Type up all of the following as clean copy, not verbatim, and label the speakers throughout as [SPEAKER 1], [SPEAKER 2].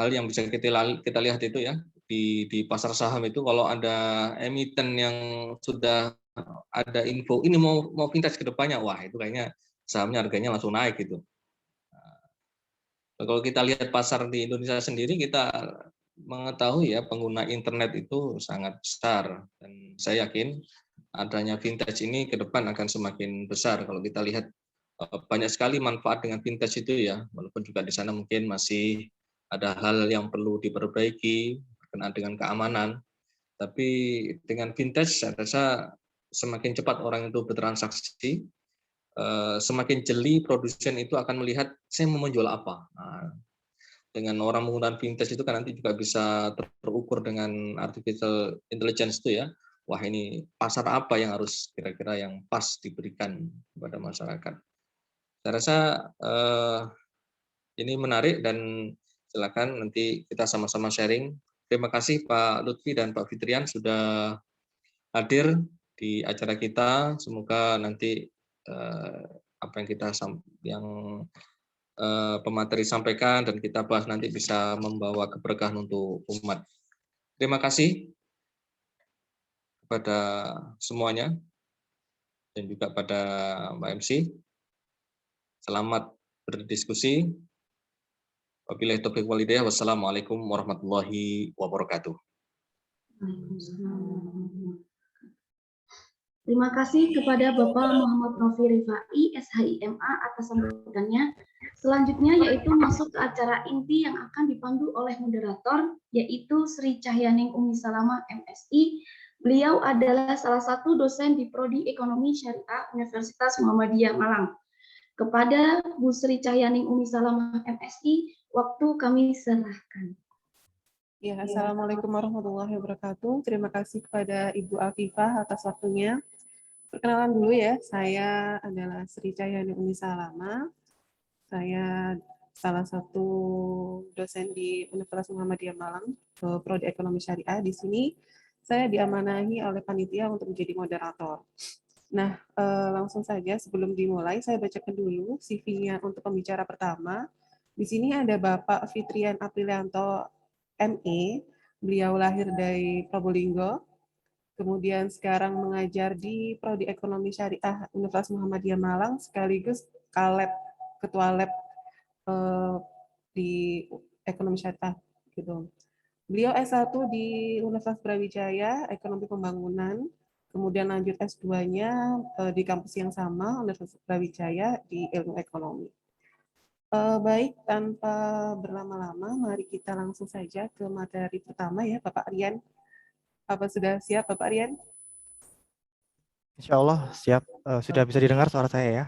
[SPEAKER 1] hal yang bisa kita lihat itu ya di pasar saham itu kalau ada emiten yang sudah ada info ini mau vintage ke depannya, wah itu kayaknya sahamnya harganya langsung naik gitu. Kalau kita lihat pasar di Indonesia sendiri, kita mengetahui ya pengguna internet itu sangat besar dan saya yakin adanya vintage ini ke depan akan semakin besar. Kalau kita lihat banyak sekali manfaat dengan vintage itu ya, walaupun juga di sana mungkin masih ada hal yang perlu diperbaiki berkenaan dengan keamanan. Tapi dengan vintage saya rasa semakin cepat orang itu bertransaksi, semakin jeli produsen itu akan melihat saya mau menjual apa. Nah, dengan orang menggunakan vintage itu kan nanti juga bisa terukur dengan artificial intelligence itu ya. Wah ini pasar apa yang harus kira-kira yang pas diberikan kepada masyarakat. Saya rasa ini menarik dan silakan nanti kita sama-sama sharing. Terima kasih Pak Lutfi dan Pak Fitrian sudah hadir di acara kita. Semoga nanti apa yang yang pemateri sampaikan dan kita bahas nanti bisa membawa keberkahan untuk umat. Terima kasih kepada semuanya dan juga pada Mbak MC. Selamat berdiskusi. Wabillahi taufiq wal hidayah. Wassalamualaikum warahmatullahi wabarakatuh.
[SPEAKER 2] Terima kasih kepada Bapak Muhammad Novi Rifai, SHIMA atas sambutannya. Selanjutnya yaitu masuk ke acara inti yang akan dipandu oleh moderator, yaitu Sri Cahyaning Umi Salamah, MSI. Beliau adalah salah satu dosen di Prodi Ekonomi Syariah Universitas Muhammadiyah Malang. Kepada Bu Sri Cahyaning Umi Salamah, MSI, waktu kami serahkan.
[SPEAKER 3] Ya, Assalamualaikum warahmatullahi wabarakatuh. Terima kasih kepada Ibu Afifah atas waktunya. Perkenalan dulu ya, saya adalah Sri Cahyaning Umi Salamah. Saya salah satu dosen di Universitas Muhammadiyah Malang, Prodi Ekonomi Syariah. Di sini saya diamanahi oleh panitia untuk menjadi moderator. Nah, langsung saja sebelum dimulai, saya bacakan dulu CV-nya untuk pembicara pertama. Di sini ada Bapak Fitrian Aprilianto, ME, beliau lahir dari Probolinggo, kemudian sekarang mengajar di Prodi Ekonomi Syariah Universitas Muhammadiyah Malang, sekaligus Ketua Lab di Ekonomi Syariah. Gitu. Beliau S1 di Universitas Brawijaya, Ekonomi Pembangunan, kemudian lanjut S2-nya di kampus yang sama, Universitas Brawijaya, di Ilmu Ekonomi. Baik, tanpa berlama-lama, mari kita langsung saja ke materi pertama ya, Bapak Rian. Apa sudah siap, Bapak Rian?
[SPEAKER 4] Insya Allah siap. Sudah bisa didengar suara saya ya?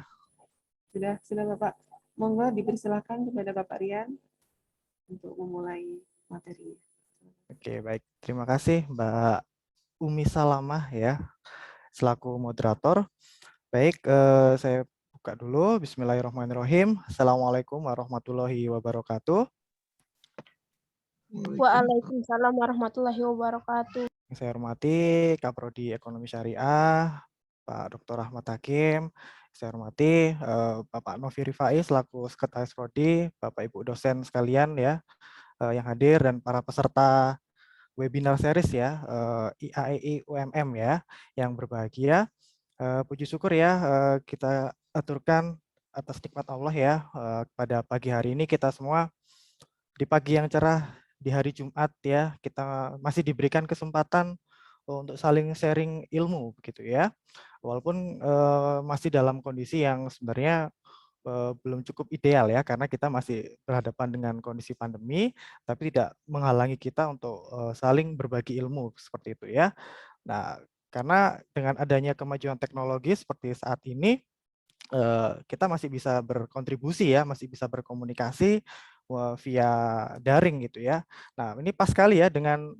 [SPEAKER 3] Sudah Bapak. Monggo dipersilakan kepada Bapak Rian untuk memulai materinya.
[SPEAKER 4] Oke, baik. Terima kasih Mbak Umi Salamah ya, selaku moderator. Baik, saya buka dulu. Bismillahirrahmanirrahim. Assalamualaikum warahmatullahi wabarakatuh.
[SPEAKER 5] Waalaikumsalam warahmatullahi wabarakatuh.
[SPEAKER 4] Saya hormati Kaprodi Ekonomi Syariah, Pak Dr. Ahmad Hakim. Saya hormati Bapak Novi Rifai selaku Sekretaris Prodi, Bapak Ibu dosen sekalian ya yang hadir dan para peserta webinar series ya IAEI UMM ya yang berbahagia. Puji syukur ya kita aturkan atas nikmat Allah ya pada pagi hari ini kita semua di pagi yang cerah di hari Jumat ya kita masih diberikan kesempatan untuk saling sharing ilmu begitu ya. Walaupun masih dalam kondisi yang sebenarnya belum cukup ideal ya karena kita masih berhadapan dengan kondisi pandemi tapi tidak menghalangi kita untuk saling berbagi ilmu seperti itu ya. Nah, karena dengan adanya kemajuan teknologi seperti saat ini kita masih bisa berkontribusi ya, masih bisa berkomunikasi via daring gitu ya. Nah, ini pas sekali ya dengan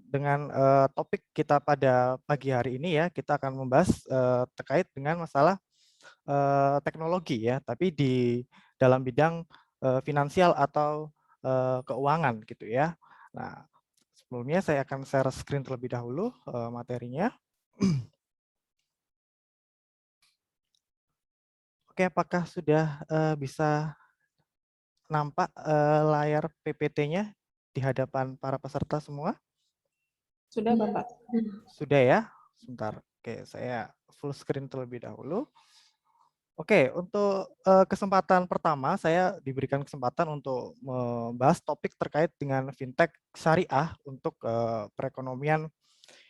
[SPEAKER 4] topik kita pada pagi hari ini ya, kita akan membahas terkait dengan masalah teknologi ya, tapi di dalam bidang finansial atau keuangan gitu ya. Nah, sebelumnya saya akan share screen terlebih dahulu materinya. Oke, apakah sudah bisa nampak layar PPT-nya? di hadapan para peserta semua?
[SPEAKER 3] Sudah,
[SPEAKER 2] Iya.
[SPEAKER 3] Bapak.
[SPEAKER 4] Sudah ya? Sebentar. Oke, saya full screen terlebih dahulu. Oke, untuk kesempatan pertama saya diberikan kesempatan untuk membahas topik terkait dengan fintech syariah untuk perekonomian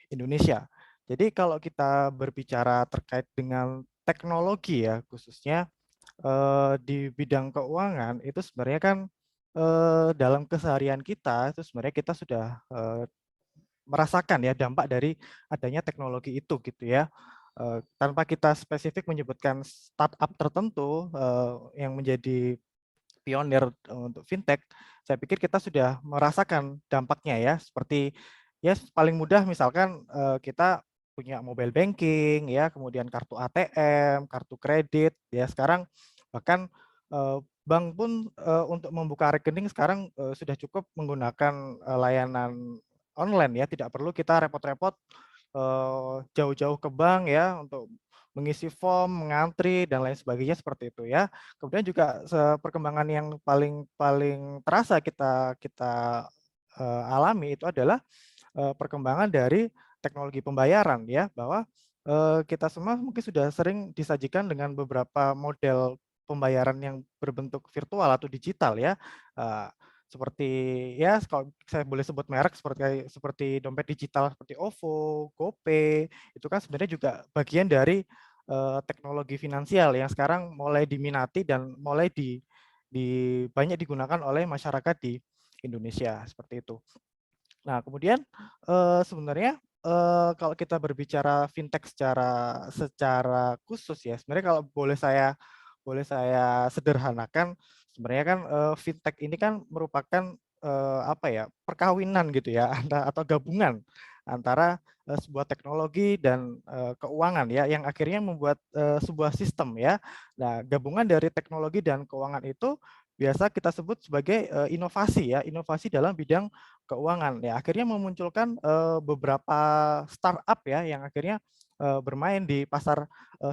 [SPEAKER 4] Indonesia. Jadi kalau kita berbicara terkait dengan teknologi ya, khususnya di bidang keuangan itu sebenarnya kan dalam keseharian kita itu sebenarnya kita sudah merasakan ya dampak dari adanya teknologi itu gitu ya. Tanpa kita spesifik menyebutkan startup tertentu yang menjadi pionir untuk fintech, saya pikir kita sudah merasakan dampaknya ya. Seperti ya paling mudah misalkan kita punya mobile banking ya, kemudian kartu ATM, kartu kredit ya. Sekarang bahkan bank pun untuk membuka rekening sekarang sudah cukup menggunakan layanan online ya, tidak perlu kita repot-repot jauh-jauh ke bank ya untuk mengisi form, mengantri dan lain sebagainya seperti itu ya. Kemudian juga perkembangan yang paling terasa kita kita alami itu adalah perkembangan dari teknologi pembayaran ya, bahwa kita semua mungkin sudah sering disajikan dengan beberapa model pembayaran yang berbentuk virtual atau digital ya. Eh, Seperti ya kalau saya boleh sebut merek seperti dompet digital seperti OVO, GoPay, itu kan sebenarnya juga bagian dari teknologi finansial yang sekarang mulai diminati dan mulai banyak digunakan oleh masyarakat di Indonesia seperti itu. Nah, kemudian sebenarnya kalau kita berbicara fintech secara khusus ya, sebenarnya kalau boleh saya sederhanakan, sebenarnya kan fintech ini kan merupakan apa ya, perkawinan gitu ya, atau gabungan antara sebuah teknologi dan keuangan ya, yang akhirnya membuat sebuah sistem ya. Nah, gabungan dari teknologi dan keuangan itu biasa kita sebut sebagai inovasi ya, inovasi dalam bidang keuangan ya, akhirnya memunculkan beberapa startup ya yang akhirnya bermain di pasar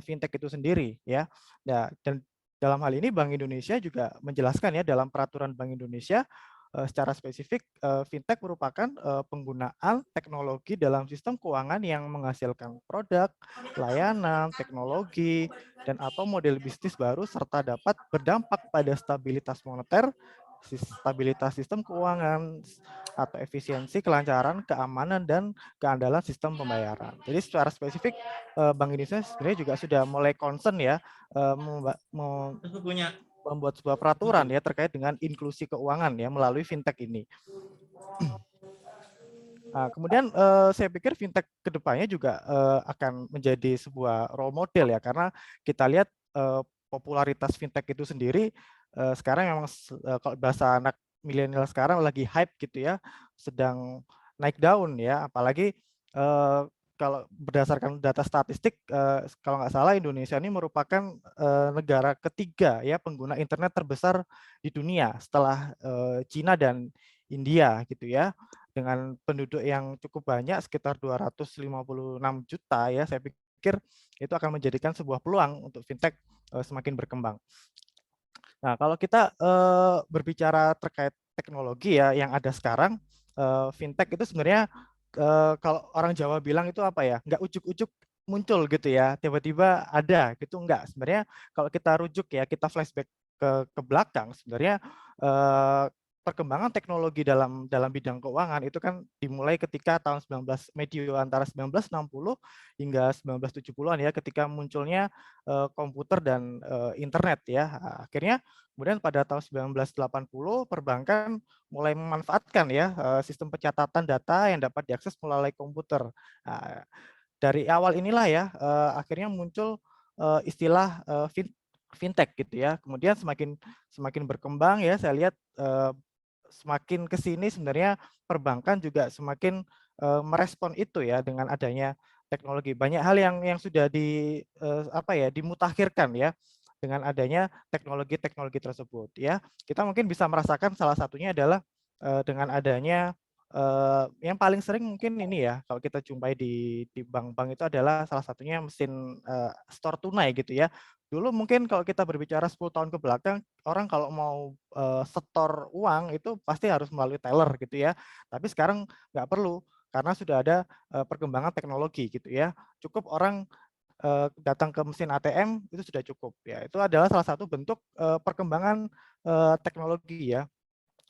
[SPEAKER 4] fintech itu sendiri ya. Nah, dan dalam hal ini Bank Indonesia juga menjelaskan ya dalam peraturan Bank Indonesia secara spesifik fintech merupakan penggunaan teknologi dalam sistem keuangan yang menghasilkan produk, layanan, teknologi, dan atau model bisnis baru serta dapat berdampak pada stabilitas moneter, stabilitas sistem keuangan, atau efisiensi, kelancaran, keamanan, dan keandalan sistem pembayaran. Jadi secara spesifik Bank Indonesia sebenarnya juga sudah mulai concern ya membuat sebuah peraturan ya terkait dengan inklusi keuangan ya melalui fintech ini. Nah, kemudian saya pikir fintech kedepannya juga akan menjadi sebuah role model ya, karena kita lihat popularitas fintech itu sendiri sekarang memang kalau bahasa anak milenial sekarang lagi hype gitu ya, sedang naik daun ya, apalagi kalau berdasarkan data statistik kalau nggak salah Indonesia ini merupakan negara ketiga ya pengguna internet terbesar di dunia setelah Cina dan India gitu ya, dengan penduduk yang cukup banyak sekitar 256 juta ya, saya pikir itu akan menjadikan sebuah peluang untuk fintech semakin berkembang. Nah, kalau kita berbicara terkait teknologi ya yang ada sekarang, fintech itu sebenarnya kalau orang Jawa bilang itu apa ya, nggak ujuk-ujuk muncul gitu ya, tiba-tiba ada gitu, enggak. Sebenarnya kalau kita rujuk ya, kita flashback ke belakang, sebenarnya perkembangan teknologi dalam bidang keuangan itu kan dimulai ketika tahun 19 medio antara 1960 hingga 1970-an ya, ketika munculnya komputer dan internet ya. Akhirnya kemudian pada tahun 1980 perbankan mulai memanfaatkan ya sistem pencatatan data yang dapat diakses melalui komputer. Nah, dari awal inilah ya akhirnya muncul istilah fintech gitu ya. Kemudian semakin berkembang ya, saya lihat semakin ke sini sebenarnya perbankan juga semakin merespon itu ya dengan adanya teknologi. Banyak hal yang sudah dimutakhirkan ya dengan adanya teknologi-teknologi tersebut ya. Kita mungkin bisa merasakan salah satunya adalah dengan adanya yang paling sering mungkin ini ya, kalau kita jumpai di bank-bank itu adalah salah satunya mesin store tunai gitu ya. Dulu mungkin kalau kita berbicara 10 tahun ke belakang, orang kalau mau setor uang itu pasti harus melalui teller gitu ya. Tapi sekarang nggak perlu karena sudah ada perkembangan teknologi gitu ya. Cukup orang datang ke mesin ATM itu sudah cukup ya. Itu adalah salah satu bentuk perkembangan teknologi ya.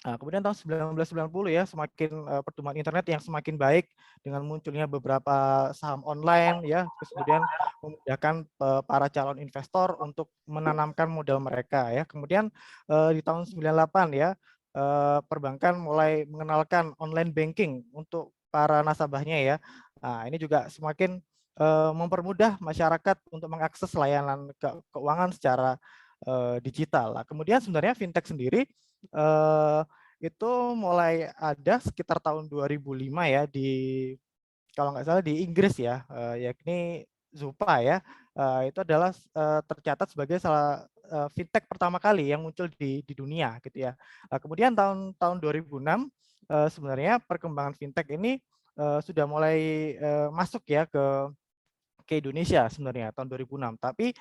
[SPEAKER 4] Nah, kemudian tahun 1990 ya, semakin pertumbuhan internet yang semakin baik dengan munculnya beberapa saham online ya, terus kemudian memudahkan para calon investor untuk menanamkan modal mereka ya. Kemudian di tahun 98 ya, perbankan mulai mengenalkan online banking untuk para nasabahnya ya. Nah, ini juga semakin mempermudah masyarakat untuk mengakses layanan keuangan secara digital. Nah, kemudian sebenarnya fintech sendiri eh, itu mulai ada sekitar tahun 2005 ya kalau nggak salah di Inggris ya, yakni Zupa ya. Itu adalah tercatat sebagai salah fintech pertama kali yang muncul di dunia gitu ya. Kemudian tahun 2006 sebenarnya perkembangan fintech ini sudah mulai masuk ya ke Indonesia sebenarnya tahun 2006. Tapi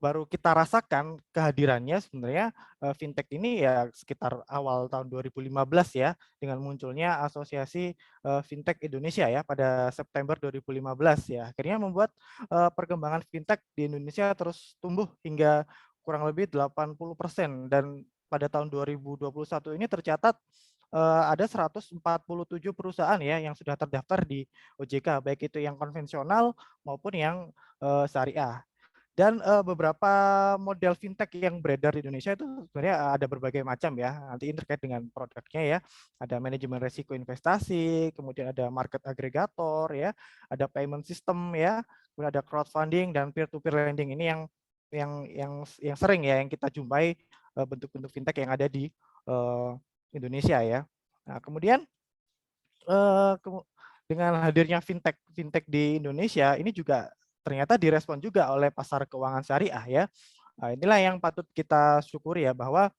[SPEAKER 4] baru kita rasakan kehadirannya sebenarnya fintech ini ya sekitar awal tahun 2015 ya dengan munculnya Asosiasi Fintech Indonesia ya pada September 2015 ya. Akhirnya membuat perkembangan fintech di Indonesia terus tumbuh hingga kurang lebih 80% dan pada tahun 2021 ini tercatat ada 147 perusahaan ya yang sudah terdaftar di OJK baik itu yang konvensional maupun yang syariah. Dan beberapa model fintech yang beredar di Indonesia itu sebenarnya ada berbagai macam ya. Nanti ini terkait dengan produknya ya. Ada manajemen risiko investasi, kemudian ada market aggregator ya, ada payment system ya, kemudian ada crowdfunding dan peer-to-peer lending. Ini yang sering ya yang kita jumpai bentuk-bentuk fintech yang ada di Indonesia ya. Nah, kemudian dengan hadirnya fintech di Indonesia ini juga ternyata direspon juga oleh pasar keuangan syariah ya. Nah, inilah yang patut kita syukuri ya bahwa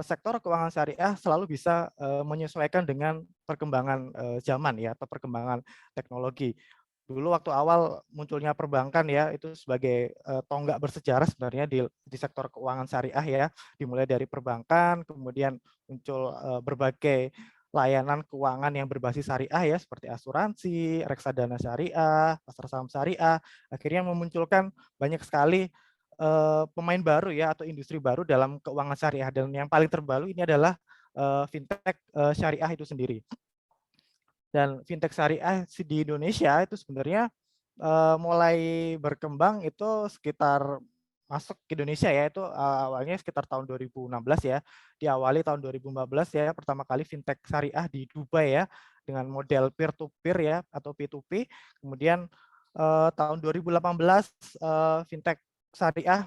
[SPEAKER 4] sektor keuangan syariah selalu bisa menyesuaikan dengan perkembangan zaman ya atau perkembangan teknologi. Dulu waktu awal munculnya perbankan ya itu sebagai tonggak bersejarah sebenarnya di sektor keuangan syariah ya, dimulai dari perbankan kemudian muncul berbagai layanan keuangan yang berbasis syariah ya seperti asuransi, reksadana syariah, pasar saham syariah, akhirnya memunculkan banyak sekali pemain baru ya atau industri baru dalam keuangan syariah dan yang paling terbaru ini adalah fintech syariah itu sendiri. Dan fintech syariah di Indonesia itu sebenarnya mulai berkembang itu sekitar masuk ke Indonesia ya itu awalnya sekitar tahun 2016 ya. Diawali tahun 2015 ya pertama kali fintech syariah di Dubai ya dengan model peer to peer ya atau P2P. Kemudian tahun 2018 fintech syariah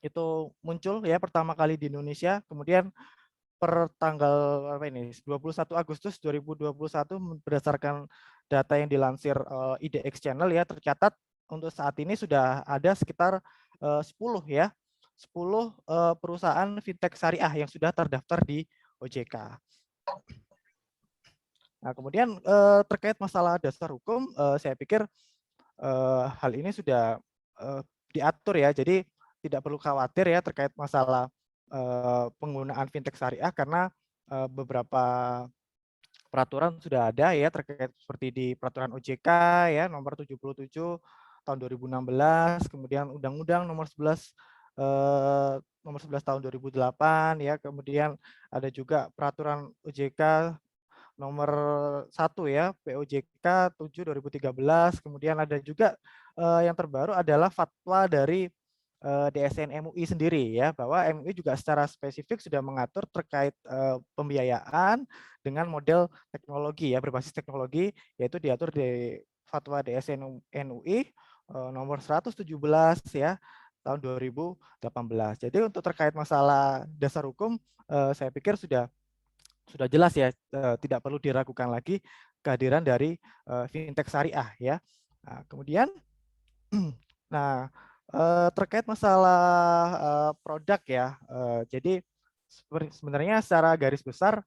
[SPEAKER 4] itu muncul ya pertama kali di Indonesia. Kemudian per tanggal apa ini 21 Agustus 2021 berdasarkan data yang dilansir IDX Channel ya tercatat untuk saat ini sudah ada sekitar 10 ya 10 perusahaan fintech syariah yang sudah terdaftar di OJK. Nah, kemudian terkait masalah dasar hukum saya pikir hal ini sudah diatur ya. Jadi tidak perlu khawatir ya terkait masalah penggunaan fintech syariah karena beberapa peraturan sudah ada ya terkait seperti di peraturan OJK ya nomor 77 tahun 2016, kemudian Undang-Undang nomor 11 nomor 11 tahun 2008 ya, kemudian ada juga peraturan OJK nomor 1 ya, POJK 7 2013, kemudian ada juga yang terbaru adalah fatwa dari DSN MUI sendiri ya, bahwa MUI juga secara spesifik sudah mengatur terkait pembiayaan dengan model teknologi ya, berbasis teknologi, yaitu diatur di fatwa DSN MUI nomor 117 ya tahun 2018. Jadi untuk terkait masalah dasar hukum saya pikir sudah jelas ya, tidak perlu diragukan lagi kehadiran dari fintech syariah ya. Nah, kemudian nah terkait masalah produk ya, jadi sebenarnya secara garis besar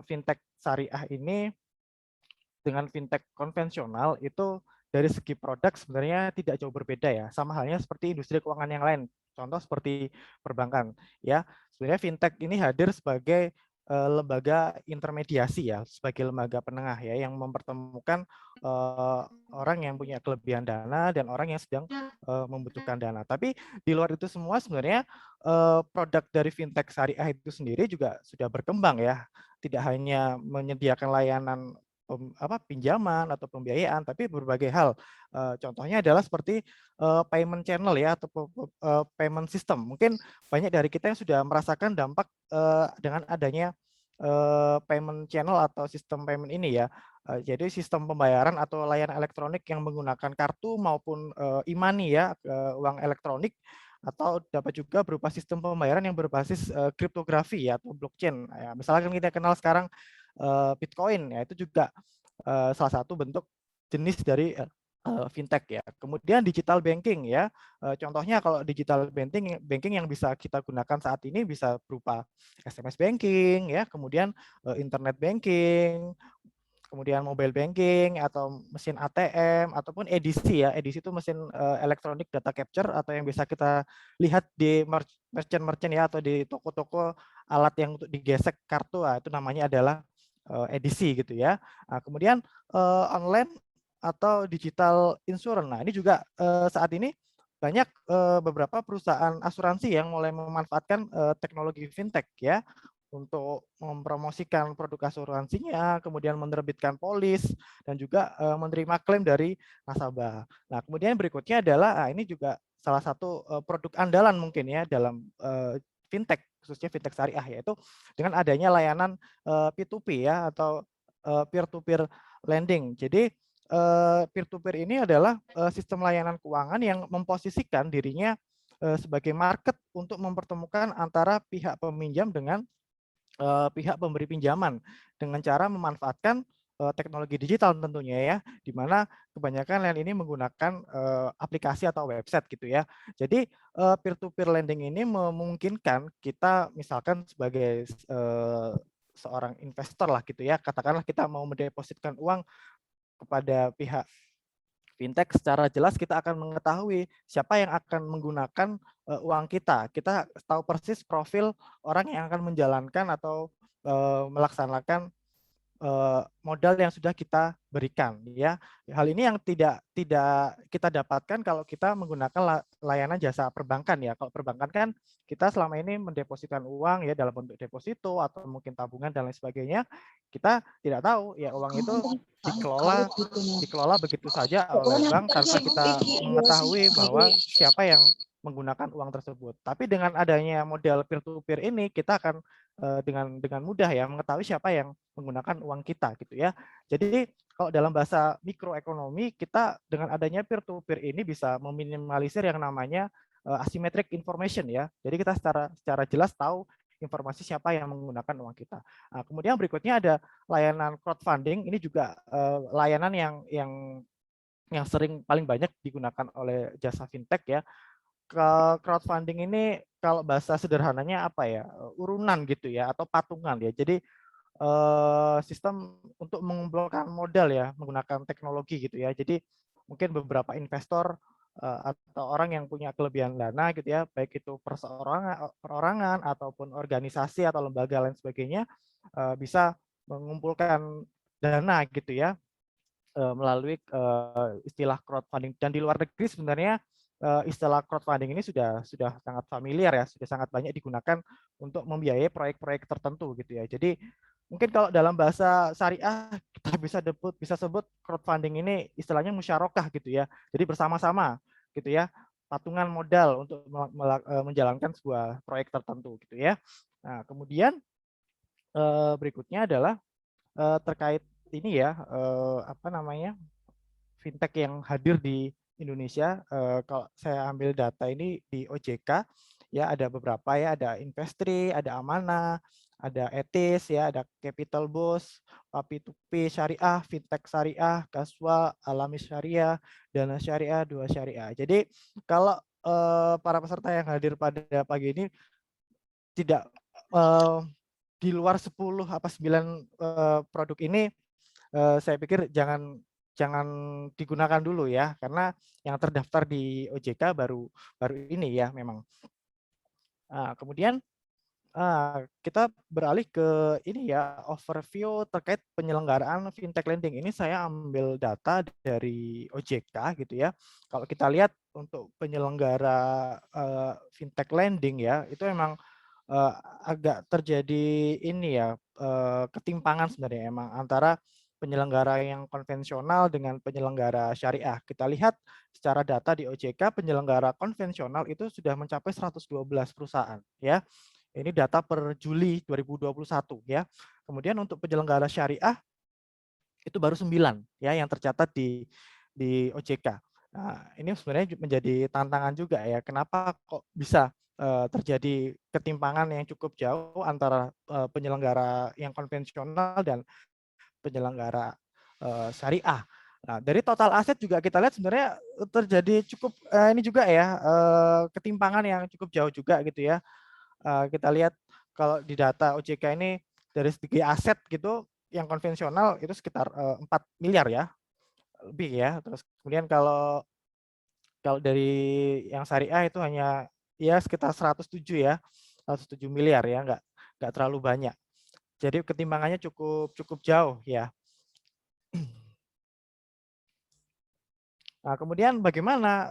[SPEAKER 4] fintech syariah ini dengan fintech konvensional itu dari segi produk sebenarnya tidak jauh berbeda ya, sama halnya seperti industri keuangan yang lain. Contoh seperti perbankan ya. Sebenarnya fintech ini hadir sebagai lembaga intermediasi ya, sebagai lembaga penengah ya yang mempertemukan orang yang punya kelebihan dana dan orang yang sedang membutuhkan dana. Tapi di luar itu semua sebenarnya produk dari fintech syariah itu sendiri juga sudah berkembang ya. Tidak hanya menyediakan layanan pinjaman atau pembiayaan, tapi berbagai hal. Contohnya adalah seperti payment channel ya atau payment system. Mungkin banyak dari kita yang sudah merasakan dampak dengan adanya payment channel atau sistem payment ini ya. Jadi sistem pembayaran atau layanan elektronik yang menggunakan kartu maupun e-money ya, uang elektronik, atau dapat juga berupa sistem pembayaran yang berbasis kriptografi ya atau blockchain. Ya, misalkan kita kenal sekarang Bitcoin ya, itu juga salah satu bentuk jenis dari fintech ya. Kemudian digital banking ya. Contohnya kalau digital banking yang bisa kita gunakan saat ini bisa berupa SMS banking ya, kemudian internet banking, kemudian mobile banking atau mesin ATM ataupun edisi ya. Edisi itu mesin electronic data capture atau yang bisa kita lihat di merchant ya atau di toko-toko alat yang untuk digesek kartu, itu namanya adalah edisi gitu ya. Nah, kemudian online atau digital insurance. Nah, ini juga saat ini banyak beberapa perusahaan asuransi yang mulai memanfaatkan teknologi fintech ya untuk mempromosikan produk asuransinya, kemudian menerbitkan polis dan juga menerima klaim dari nasabah. Nah, kemudian berikutnya adalah ini juga salah satu produk andalan mungkin ya dalam fintech, khususnya fintech syariah, yaitu dengan adanya layanan P2P ya atau peer-to-peer lending. Jadi peer-to-peer ini adalah sistem layanan keuangan yang memposisikan dirinya sebagai market untuk mempertemukan antara pihak peminjam dengan pihak pemberi pinjaman dengan cara memanfaatkan teknologi digital tentunya ya, di mana kebanyakan layanan ini menggunakan aplikasi atau website gitu ya. Jadi peer-to-peer lending ini memungkinkan kita misalkan sebagai seorang investor lah gitu ya, katakanlah kita mau mendepositkan uang kepada pihak fintech, secara jelas kita akan mengetahui siapa yang akan menggunakan uang kita. Kita tahu persis profil orang yang akan menjalankan atau melaksanakan modal yang sudah kita berikan ya. Hal ini yang tidak kita dapatkan kalau kita menggunakan layanan jasa perbankan ya. Kalau perbankan kan kita selama ini mendepositkan uang ya dalam bentuk deposito atau mungkin tabungan dan lain sebagainya. Kita tidak tahu ya uang itu dikelola begitu saja oleh bank tanpa kita mengetahui bahwa siapa yang menggunakan uang tersebut. Tapi dengan adanya model peer-to-peer ini kita akan dengan mudah ya mengetahui siapa yang menggunakan uang kita gitu ya. Jadi kalau dalam bahasa mikroekonomi kita dengan adanya peer-to-peer ini bisa meminimalisir yang namanya asymmetric information ya. Jadi kita secara jelas tahu informasi siapa yang menggunakan uang kita. Nah, kemudian berikutnya ada layanan crowdfunding. Ini juga layanan yang sering paling banyak digunakan oleh jasa fintech ya. Crowdfunding ini kalau bahasa sederhananya apa ya, urunan gitu ya atau patungan ya. Jadi sistem untuk mengumpulkan modal ya menggunakan teknologi gitu ya. Jadi mungkin beberapa investor atau orang yang punya kelebihan dana gitu ya, baik itu perorangan ataupun organisasi atau lembaga lain sebagainya bisa mengumpulkan dana gitu ya melalui istilah crowdfunding. Dan di luar negeri sebenarnya istilah crowdfunding ini sudah sangat familiar ya, sudah sangat banyak digunakan untuk membiayai proyek-proyek tertentu gitu ya. Jadi mungkin kalau dalam bahasa syariah kita bisa sebut crowdfunding ini istilahnya musyarakah gitu ya. Jadi bersama-sama gitu ya, patungan modal untuk menjalankan sebuah proyek tertentu gitu ya. Nah, kemudian berikutnya adalah terkait ini ya fintech yang hadir di Indonesia. Kalau saya ambil data ini di OJK ya ada beberapa ya, ada Investri, ada Amanah, ada Etis ya, ada Capital Boost, P2P Syariah, Fintech Syariah, Kaswa, Alami Syariah, Dana Syariah, Dua Syariah. Jadi kalau para peserta yang hadir pada pagi ini tidak di luar 10 apa 9 produk ini saya pikir jangan digunakan dulu ya, karena yang terdaftar di OJK baru ini ya memang. Kemudian kita beralih ke ini ya, overview terkait penyelenggaraan fintech lending. Ini saya ambil data dari OJK gitu ya. Kalau kita lihat untuk penyelenggara fintech lending ya, itu memang agak terjadi ini ya, ketimpangan sebenarnya emang antara penyelenggara yang konvensional dengan penyelenggara syariah. Kita lihat secara data di OJK, penyelenggara konvensional itu sudah mencapai 112 perusahaan ya. Ini data per Juli 2021 ya. Kemudian untuk penyelenggara syariah itu baru 9 ya yang tercatat di OJK. Nah, ini sebenarnya menjadi tantangan juga ya. Kenapa kok bisa terjadi ketimpangan yang cukup jauh antara penyelenggara yang konvensional dan penyelenggara syariah. Nah, dari total aset juga kita lihat sebenarnya terjadi cukup ini juga ya, ketimpangan yang cukup jauh juga gitu ya. Kita lihat kalau di data OJK ini dari segi aset gitu yang konvensional itu sekitar 4 miliar ya, lebih ya. Terus kemudian kalau dari yang syariah itu hanya ya sekitar 107 ya, 107 miliar ya, nggak terlalu banyak. Jadi ketimpangannya cukup jauh ya. Nah, kemudian bagaimana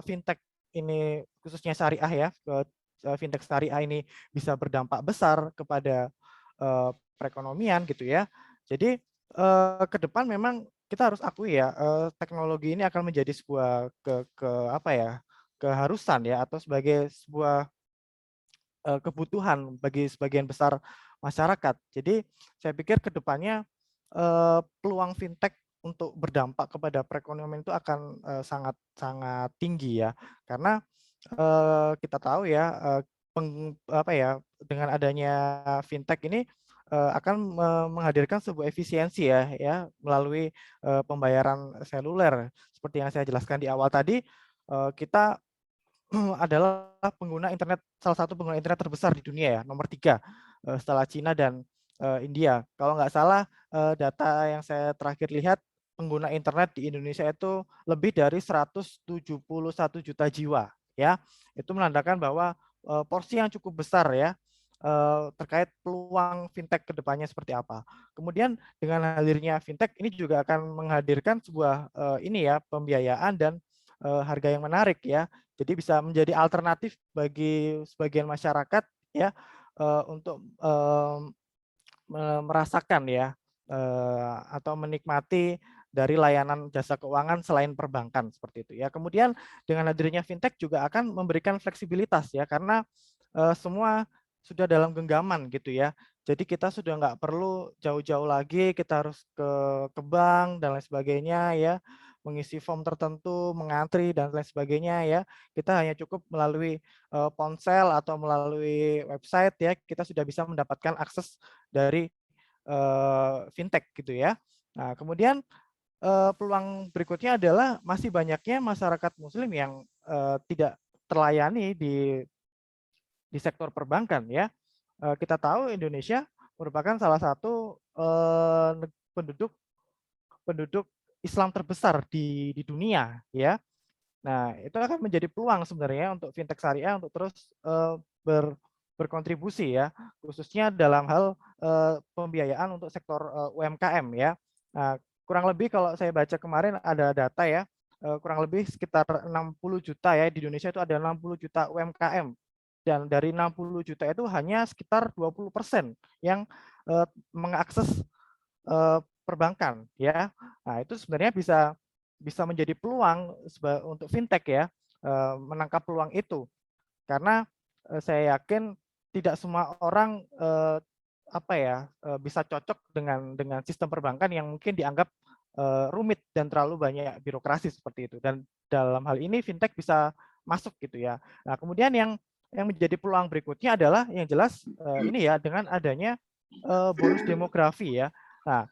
[SPEAKER 4] fintech ini khususnya syariah ya, fintech syariah ini bisa berdampak besar kepada perekonomian gitu ya. Jadi ke depan memang kita harus akui ya, teknologi ini akan menjadi sebuah apa ya, keharusan ya atau sebagai sebuah kebutuhan bagi sebagian besar masyarakat. Jadi saya pikir ke depannya peluang fintech untuk berdampak kepada perekonomian itu akan sangat tinggi ya. Karena kita tahu ya apa ya, dengan adanya fintech ini akan menghadirkan sebuah efisiensi ya melalui pembayaran seluler seperti yang saya jelaskan di awal tadi. Kita adalah pengguna internet, salah satu pengguna internet terbesar di dunia ya, nomor 3 setelah Cina dan India. Kalau nggak salah data yang saya terakhir lihat, pengguna internet di Indonesia itu lebih dari 171 juta jiwa ya. Itu menandakan bahwa porsi yang cukup besar ya terkait peluang fintech ke depannya seperti apa. Kemudian dengan hadirnya fintech ini juga akan menghadirkan sebuah ini ya, pembiayaan dan harga yang menarik ya. Jadi bisa menjadi alternatif bagi sebagian masyarakat ya untuk merasakan ya atau menikmati dari layanan jasa keuangan selain perbankan seperti itu ya. Kemudian dengan hadirnya fintech juga akan memberikan fleksibilitas ya, karena semua sudah dalam genggaman gitu ya. Jadi kita sudah nggak perlu jauh-jauh lagi, kita harus ke bank dan lain sebagainya ya, mengisi form tertentu, mengantri dan lain sebagainya ya. Kita hanya cukup melalui ponsel atau melalui website ya, kita sudah bisa mendapatkan akses dari fintech gitu ya. Nah, kemudian peluang berikutnya adalah masih banyaknya masyarakat muslim yang tidak terlayani di sektor perbankan ya. Kita tahu Indonesia merupakan salah satu penduduk Islam terbesar di dunia ya. Nah, itu akan menjadi peluang sebenarnya untuk fintech syariah untuk terus berkontribusi ya, khususnya dalam hal pembiayaan untuk sektor UMKM ya. Nah, kurang lebih kalau saya baca kemarin ada data ya, kurang lebih sekitar 60 juta ya, di Indonesia itu ada 60 juta UMKM. Dan dari 60 juta itu hanya sekitar 20% yang mengakses perbankan ya. Nah, itu sebenarnya bisa menjadi peluang untuk fintech ya, menangkap peluang itu. Karena saya yakin tidak semua orang apa ya, bisa cocok dengan sistem perbankan yang mungkin dianggap rumit dan terlalu banyak birokrasi seperti itu. Dan dalam hal ini fintech bisa masuk gitu ya. Nah, kemudian yang menjadi peluang berikutnya adalah yang jelas ini ya, dengan adanya bonus demografi ya. Nah,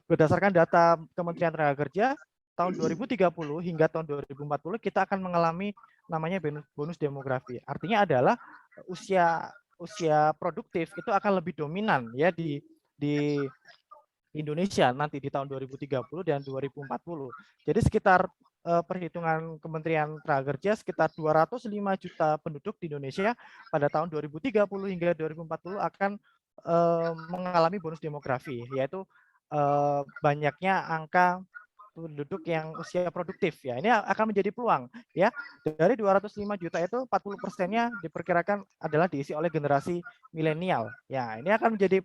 [SPEAKER 4] berdasarkan data Kementerian Tenaga Kerja, tahun 2030 hingga tahun 2040 kita akan mengalami namanya bonus demografi. Artinya adalah usia usia produktif itu akan lebih dominan ya di Indonesia nanti di tahun 2030 dan 2040. Jadi sekitar perhitungan Kementerian Prakerja sekitar 205 juta penduduk di Indonesia pada tahun 2030 hingga 2040 akan mengalami bonus demografi, yaitu banyaknya angka penduduk yang usia produktif ya. Ini akan menjadi peluang ya. Dari 205 juta itu 40%-nya diperkirakan adalah diisi oleh generasi milenial. Ya, ini akan menjadi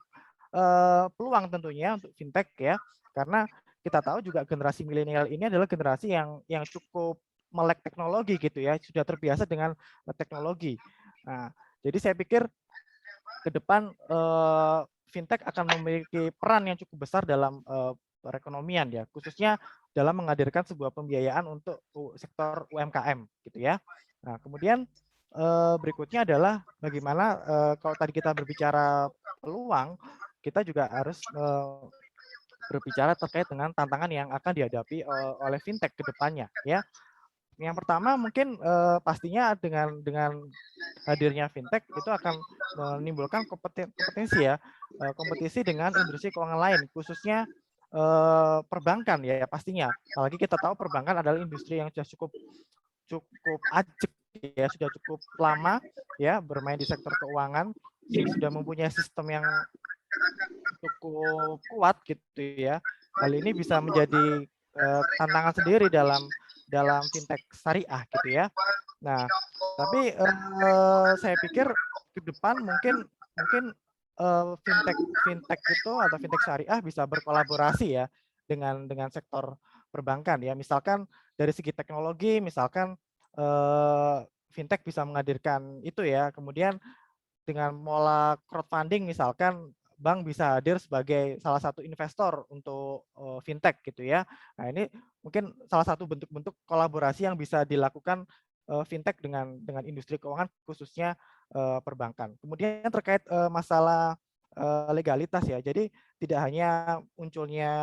[SPEAKER 4] peluang tentunya untuk fintech ya. Karena kita tahu juga generasi milenial ini adalah generasi yang cukup melek teknologi gitu ya, sudah terbiasa dengan teknologi. Nah, jadi saya pikir ke depan fintech akan memiliki peran yang cukup besar dalam perekonomian ya, khususnya dalam menghadirkan sebuah pembiayaan untuk sektor UMKM gitu ya. Nah, kemudian berikutnya adalah bagaimana kalau tadi kita berbicara peluang, kita juga harus berbicara terkait dengan tantangan yang akan dihadapi oleh fintech ke depannya ya. Yang pertama mungkin pastinya dengan hadirnya fintech itu akan menimbulkan kompetensi ya, kompetisi dengan industri keuangan lain, khususnya perbankan ya pastinya. Apalagi kita tahu perbankan adalah industri yang sudah cukup ajak ya, sudah cukup lama ya bermain di sektor keuangan, sudah mempunyai sistem yang cukup kuat gitu ya. Hal ini bisa menjadi tantangan sendiri dalam fintech syariah gitu ya. Nah, tapi saya pikir ke depan mungkin fintech itu atau fintech syariah bisa berkolaborasi ya dengan sektor perbankan ya. Misalkan dari segi teknologi, misalkan fintech bisa menghadirkan itu ya. Kemudian dengan pola crowdfunding misalkan bank bisa hadir sebagai salah satu investor untuk fintech gitu ya. Nah, ini mungkin salah satu bentuk-bentuk kolaborasi yang bisa dilakukan fintech dengan industri keuangan khususnya perbankan. Kemudian terkait masalah legalitas ya. Jadi tidak hanya munculnya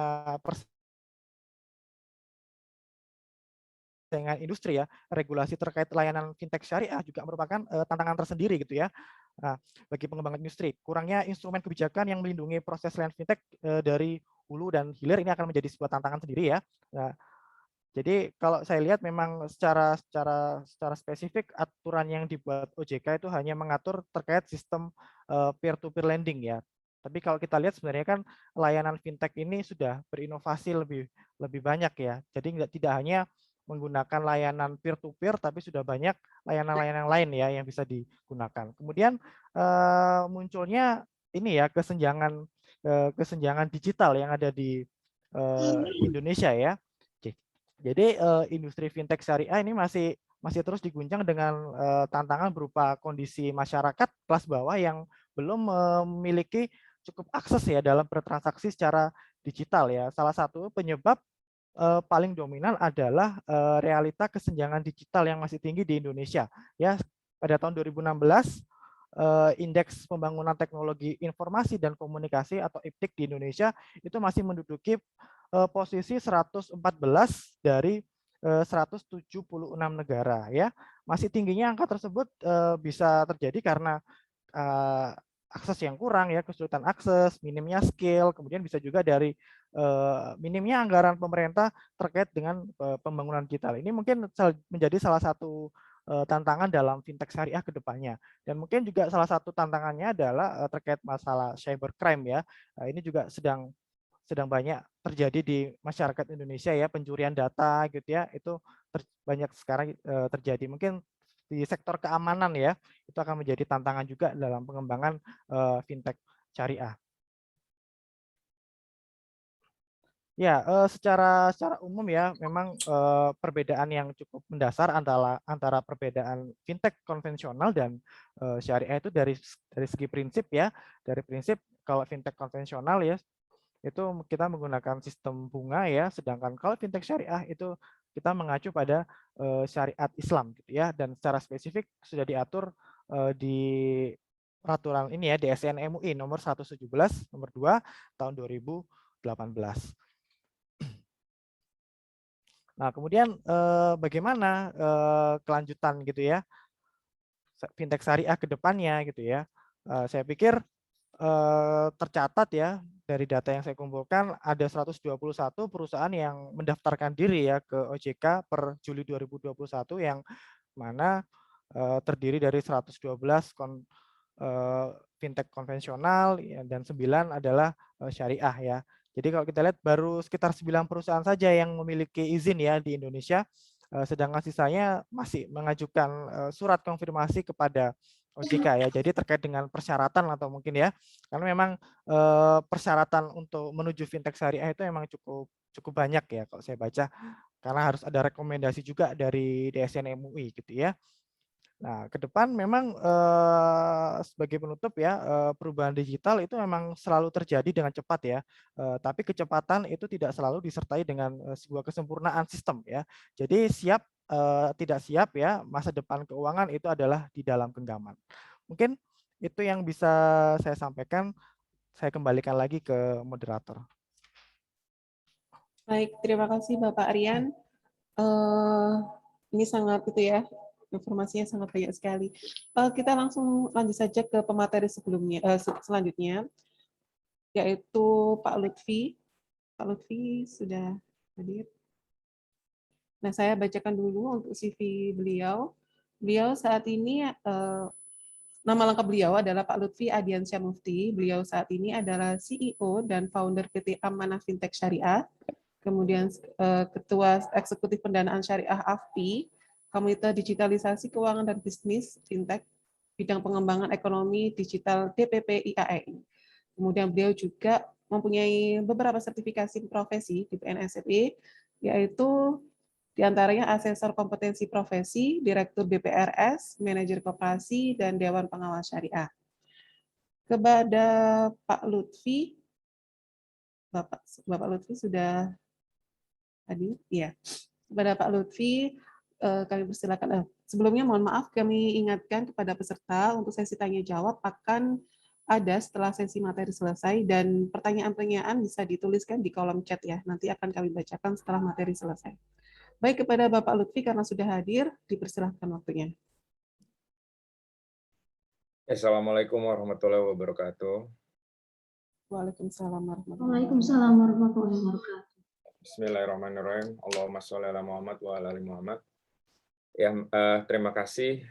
[SPEAKER 4] dengan industri ya, regulasi terkait layanan fintech syariah juga merupakan tantangan tersendiri gitu ya. Nah, bagi pengembangan industri, kurangnya instrumen kebijakan yang melindungi proses layanan fintech dari hulu dan hilir ini akan menjadi sebuah tantangan sendiri ya. Nah, jadi kalau saya lihat memang secara spesifik aturan yang dibuat OJK itu hanya mengatur terkait sistem peer-to-peer lending ya. Tapi kalau kita lihat sebenarnya kan layanan fintech ini sudah berinovasi lebih banyak ya. Jadi tidak hanya menggunakan layanan peer-to-peer, tapi sudah banyak layanan-layanan lain ya yang bisa digunakan. Kemudian munculnya ini ya kesenjangan digital yang ada di Indonesia ya. Jadi industri fintech syariah ini masih terus diguncang dengan tantangan berupa kondisi masyarakat kelas bawah yang belum memiliki cukup akses ya dalam bertransaksi secara digital ya. Salah satu penyebab paling dominan adalah realita kesenjangan digital yang masih tinggi di Indonesia. Ya, pada tahun 2016 Indeks Pembangunan Teknologi Informasi dan Komunikasi atau IPTIK di Indonesia itu masih menduduki posisi 114 dari 176 negara ya. Masih tingginya angka tersebut bisa terjadi karena akses yang kurang ya, kesulitan akses, minimnya skill, kemudian bisa juga dari minimnya anggaran pemerintah terkait dengan pembangunan digital. Ini mungkin menjadi salah satu tantangan dalam fintech syariah ke depannya. Dan mungkin juga salah satu tantangannya adalah terkait masalah cybercrime ya. Ini juga sedang banyak terjadi di masyarakat Indonesia ya, pencurian data gitu ya, itu banyak sekarang terjadi. Mungkin di sektor keamanan ya, itu akan menjadi tantangan juga dalam pengembangan fintech syariah. Ya, secara umum ya, memang perbedaan yang cukup mendasar antara perbedaan fintech konvensional dan syariah itu dari segi prinsip ya. Dari prinsip kalau fintech konvensional ya, itu kita menggunakan sistem bunga ya, sedangkan kalau fintech syariah itu kita mengacu pada syariat Islam gitu ya, dan secara spesifik sudah diatur di peraturan ini ya, DSN MUI nomor 117 nomor 2 tahun 2018. Nah, kemudian bagaimana kelanjutan gitu ya fintech syariah ke depannya gitu ya. Saya pikir tercatat ya dari data yang saya kumpulkan ada 121 perusahaan yang mendaftarkan diri ya ke OJK per Juli 2021 yang mana terdiri dari 112 fintech konvensional ya, dan 9 adalah syariah ya. Jadi kalau kita lihat baru sekitar 9 perusahaan saja yang memiliki izin ya di Indonesia, sedangkan sisanya masih mengajukan surat konfirmasi kepada OJK ya. Jadi terkait dengan persyaratan atau mungkin ya, karena memang persyaratan untuk menuju fintech syariah itu memang cukup banyak ya kalau saya baca, karena harus ada rekomendasi juga dari DSN MUI gitu ya. Nah, ke depan memang sebagai penutup ya, perubahan digital itu memang selalu terjadi dengan cepat ya, tapi kecepatan itu tidak selalu disertai dengan sebuah kesempurnaan sistem ya. Jadi siap tidak siap ya, masa depan keuangan itu adalah di dalam genggaman. Mungkin itu yang bisa saya sampaikan, saya kembalikan lagi ke moderator.
[SPEAKER 3] Baik, terima kasih Bapak Aryan. Ini sangat itu ya, informasinya sangat banyak sekali. Kita langsung lanjut saja ke pemateri selanjutnya, yaitu Pak Lutfi. Pak Lutfi sudah hadir. Nah, saya bacakan dulu untuk CV beliau. Beliau saat ini, nama lengkap beliau adalah Pak Lutfi Adiansyah Mufti. Beliau saat ini adalah CEO dan founder PT Amanah Fintech Syariah, kemudian Ketua Eksekutif Pendanaan Syariah AFPI, Komunitas Digitalisasi Keuangan dan Bisnis Fintech, bidang pengembangan ekonomi digital DPP IAEI. Kemudian beliau juga mempunyai beberapa sertifikasi profesi di PNSFE, yaitu diantaranya Asesor Kompetensi Profesi, Direktur BPRS, Manajer Koperasi, dan Dewan Pengawas Syariah. Kepada Pak Lutfi, Bapak Lutfi sudah hadir? Iya. Kepada Pak Lutfi, kami persilakan. Sebelumnya mohon maaf, kami ingatkan kepada peserta untuk sesi tanya jawab akan ada setelah sesi materi selesai, dan pertanyaan-pertanyaan bisa dituliskan di kolom chat ya. Nanti akan kami bacakan setelah materi selesai. Baik, kepada Bapak Lutfi karena sudah hadir, dipersilahkan waktunya.
[SPEAKER 6] Assalamualaikum warahmatullahi wabarakatuh.
[SPEAKER 3] Waalaikumsalam warahmatullahi wabarakatuh.
[SPEAKER 2] Waalaikumsalam warahmatullahi wabarakatuh.
[SPEAKER 6] Bismillahirrahmanirrahim. Allahumma sholli ala Muhammad wa ala ali Muhammad. Ya, terima kasih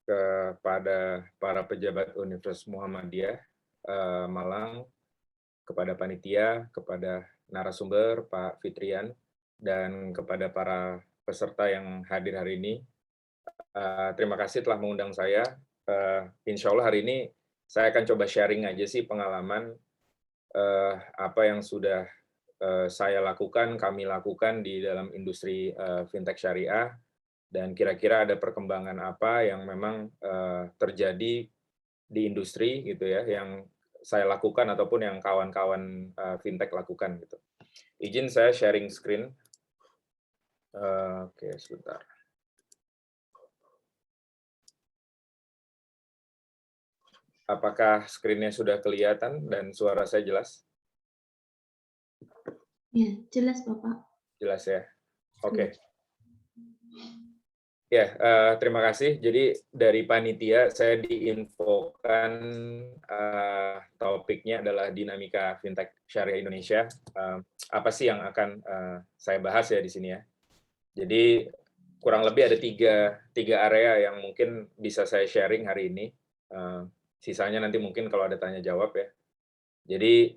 [SPEAKER 6] kepada para pejabat Universitas Muhammadiyah Malang, kepada panitia, kepada narasumber Pak Fitrian, dan kepada para peserta yang hadir hari ini. Terima kasih telah mengundang saya. Insya Allah hari ini saya akan coba sharing aja sih pengalaman apa yang sudah saya lakukan, kami lakukan di dalam industri fintech syariah, dan kira-kira ada perkembangan apa yang memang terjadi di industri gitu ya, yang saya lakukan ataupun yang kawan-kawan fintech lakukan gitu. Izin saya sharing screen. Oke, sebentar. Apakah screen-nya sudah kelihatan dan suara saya jelas?
[SPEAKER 2] Ya, jelas Bapak.
[SPEAKER 6] Jelas ya. Oke. Ya, terima kasih. Jadi dari panitia saya diinfokan topiknya adalah dinamika fintech syariah Indonesia. Apa sih yang akan saya bahas ya di sini ya? Jadi kurang lebih ada tiga area yang mungkin bisa saya sharing hari ini. Sisanya nanti mungkin kalau ada tanya jawab ya. Jadi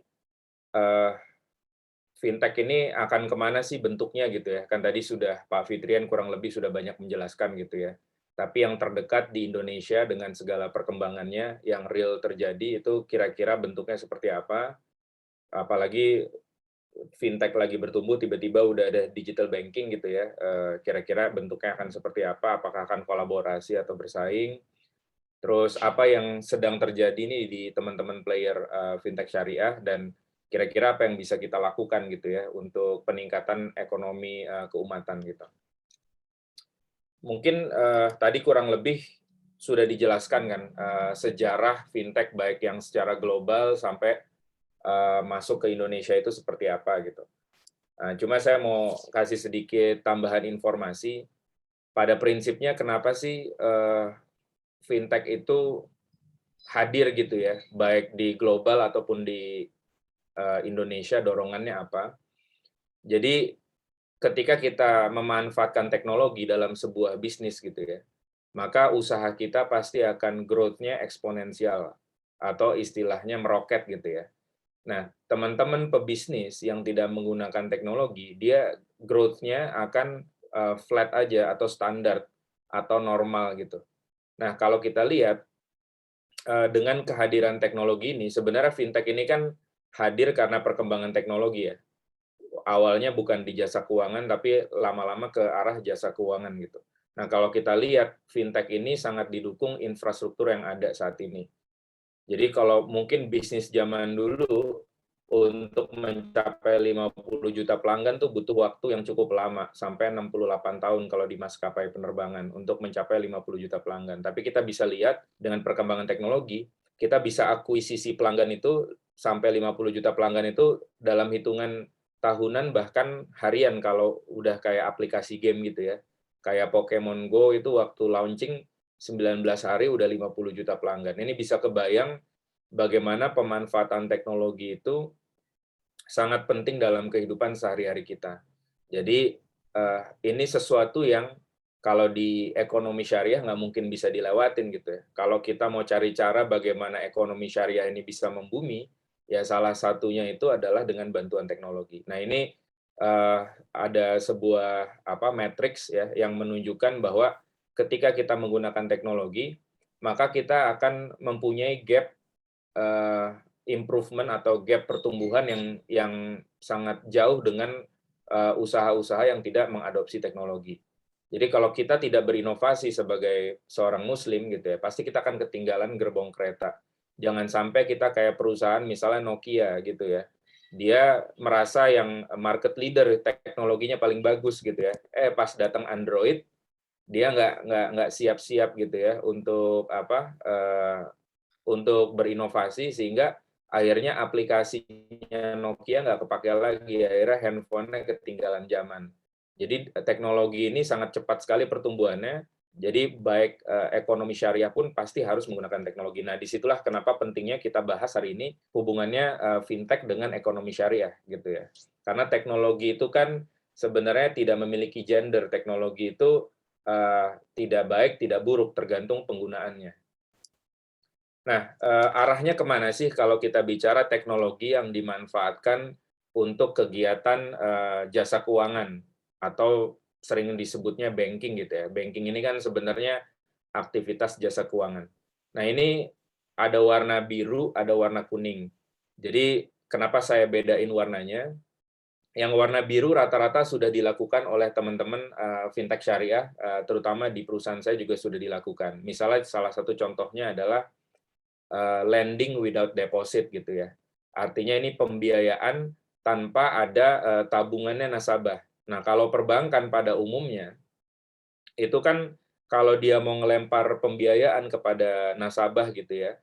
[SPEAKER 6] fintech ini akan kemana sih bentuknya gitu ya? Kan tadi sudah Pak Fitrian kurang lebih sudah banyak menjelaskan gitu ya. Tapi yang terdekat di Indonesia dengan segala perkembangannya yang real terjadi itu kira-kira bentuknya seperti apa? Apalagi fintech lagi bertumbuh, tiba-tiba udah ada digital banking gitu ya. Kira-kira bentuknya akan seperti apa? Apakah akan kolaborasi atau bersaing? Terus apa yang sedang terjadi nih di teman-teman player fintech syariah, dan kira-kira apa yang bisa kita lakukan gitu ya untuk peningkatan ekonomi keumatan gitu. Mungkin tadi kurang lebih sudah dijelaskan kan sejarah fintech baik yang secara global sampai masuk ke Indonesia itu seperti apa gitu. Cuma saya mau kasih sedikit tambahan informasi. Pada prinsipnya kenapa sih fintech itu hadir gitu ya, baik di global ataupun di Indonesia, dorongannya apa. Jadi ketika kita memanfaatkan teknologi dalam sebuah bisnis gitu ya, maka usaha kita pasti akan growth-nya eksponensial atau istilahnya meroket gitu ya. Nah, teman-teman pebisnis yang tidak menggunakan teknologi, dia growth-nya akan flat aja atau standar atau normal gitu. Nah, kalau kita lihat dengan kehadiran teknologi ini, sebenarnya fintech ini kan hadir karena perkembangan teknologi ya. Awalnya bukan di jasa keuangan, tapi lama-lama ke arah jasa keuangan gitu. Nah, kalau kita lihat, fintech ini sangat didukung infrastruktur yang ada saat ini. Jadi kalau mungkin bisnis zaman dulu, untuk mencapai 50 juta pelanggan tuh butuh waktu yang cukup lama, sampai 68 tahun kalau di maskapai penerbangan, untuk mencapai 50 juta pelanggan. Tapi kita bisa lihat, dengan perkembangan teknologi, kita bisa akuisisi pelanggan itu, sampai 50 juta pelanggan itu, dalam hitungan tahunan, bahkan harian, kalau udah kayak aplikasi game gitu ya. Kayak Pokemon Go itu waktu launching, 19 hari udah 50 juta pelanggan. Ini bisa kebayang bagaimana pemanfaatan teknologi itu sangat penting dalam kehidupan sehari-hari kita. Jadi ini sesuatu yang kalau di ekonomi syariah nggak mungkin bisa dilewatin gitu ya. Kalau kita mau cari cara bagaimana ekonomi syariah ini bisa membumi, ya salah satunya itu adalah dengan bantuan teknologi. Nah ini ada sebuah matriks ya yang menunjukkan bahwa ketika kita menggunakan teknologi, maka kita akan mempunyai gap improvement atau gap pertumbuhan yang sangat jauh dengan usaha-usaha yang tidak mengadopsi teknologi. Jadi kalau kita tidak berinovasi sebagai seorang muslim gitu ya, pasti kita akan ketinggalan gerbong kereta. Jangan sampai kita kayak perusahaan misalnya Nokia gitu ya. Dia merasa yang market leader, teknologinya paling bagus gitu ya. Pas datang Android, dia nggak siap-siap gitu ya untuk untuk berinovasi, sehingga akhirnya aplikasinya Nokia nggak kepakai lagi, akhirnya handphone-nya ketinggalan zaman. Jadi teknologi ini sangat cepat sekali pertumbuhannya, jadi baik ekonomi syariah pun pasti harus menggunakan teknologi. Nah, disitulah kenapa pentingnya kita bahas hari ini hubungannya fintech dengan ekonomi syariah gitu ya. Karena teknologi itu kan sebenarnya tidak memiliki gender, teknologi itu tidak baik, tidak buruk, tergantung penggunaannya. Nah, arahnya kemana sih kalau kita bicara teknologi yang dimanfaatkan untuk kegiatan jasa keuangan atau sering disebutnya banking gitu ya. Banking ini kan sebenarnya aktivitas jasa keuangan. Nah, ini ada warna biru, ada warna kuning. Jadi, kenapa saya bedain warnanya? Yang warna biru rata-rata sudah dilakukan oleh teman-teman fintech syariah, terutama di perusahaan saya juga sudah dilakukan. Misalnya salah satu contohnya adalah lending without deposit gitu ya. Artinya ini pembiayaan tanpa ada tabungannya nasabah. Nah, kalau perbankan pada umumnya, itu kan kalau dia mau ngelempar pembiayaan kepada nasabah gitu ya,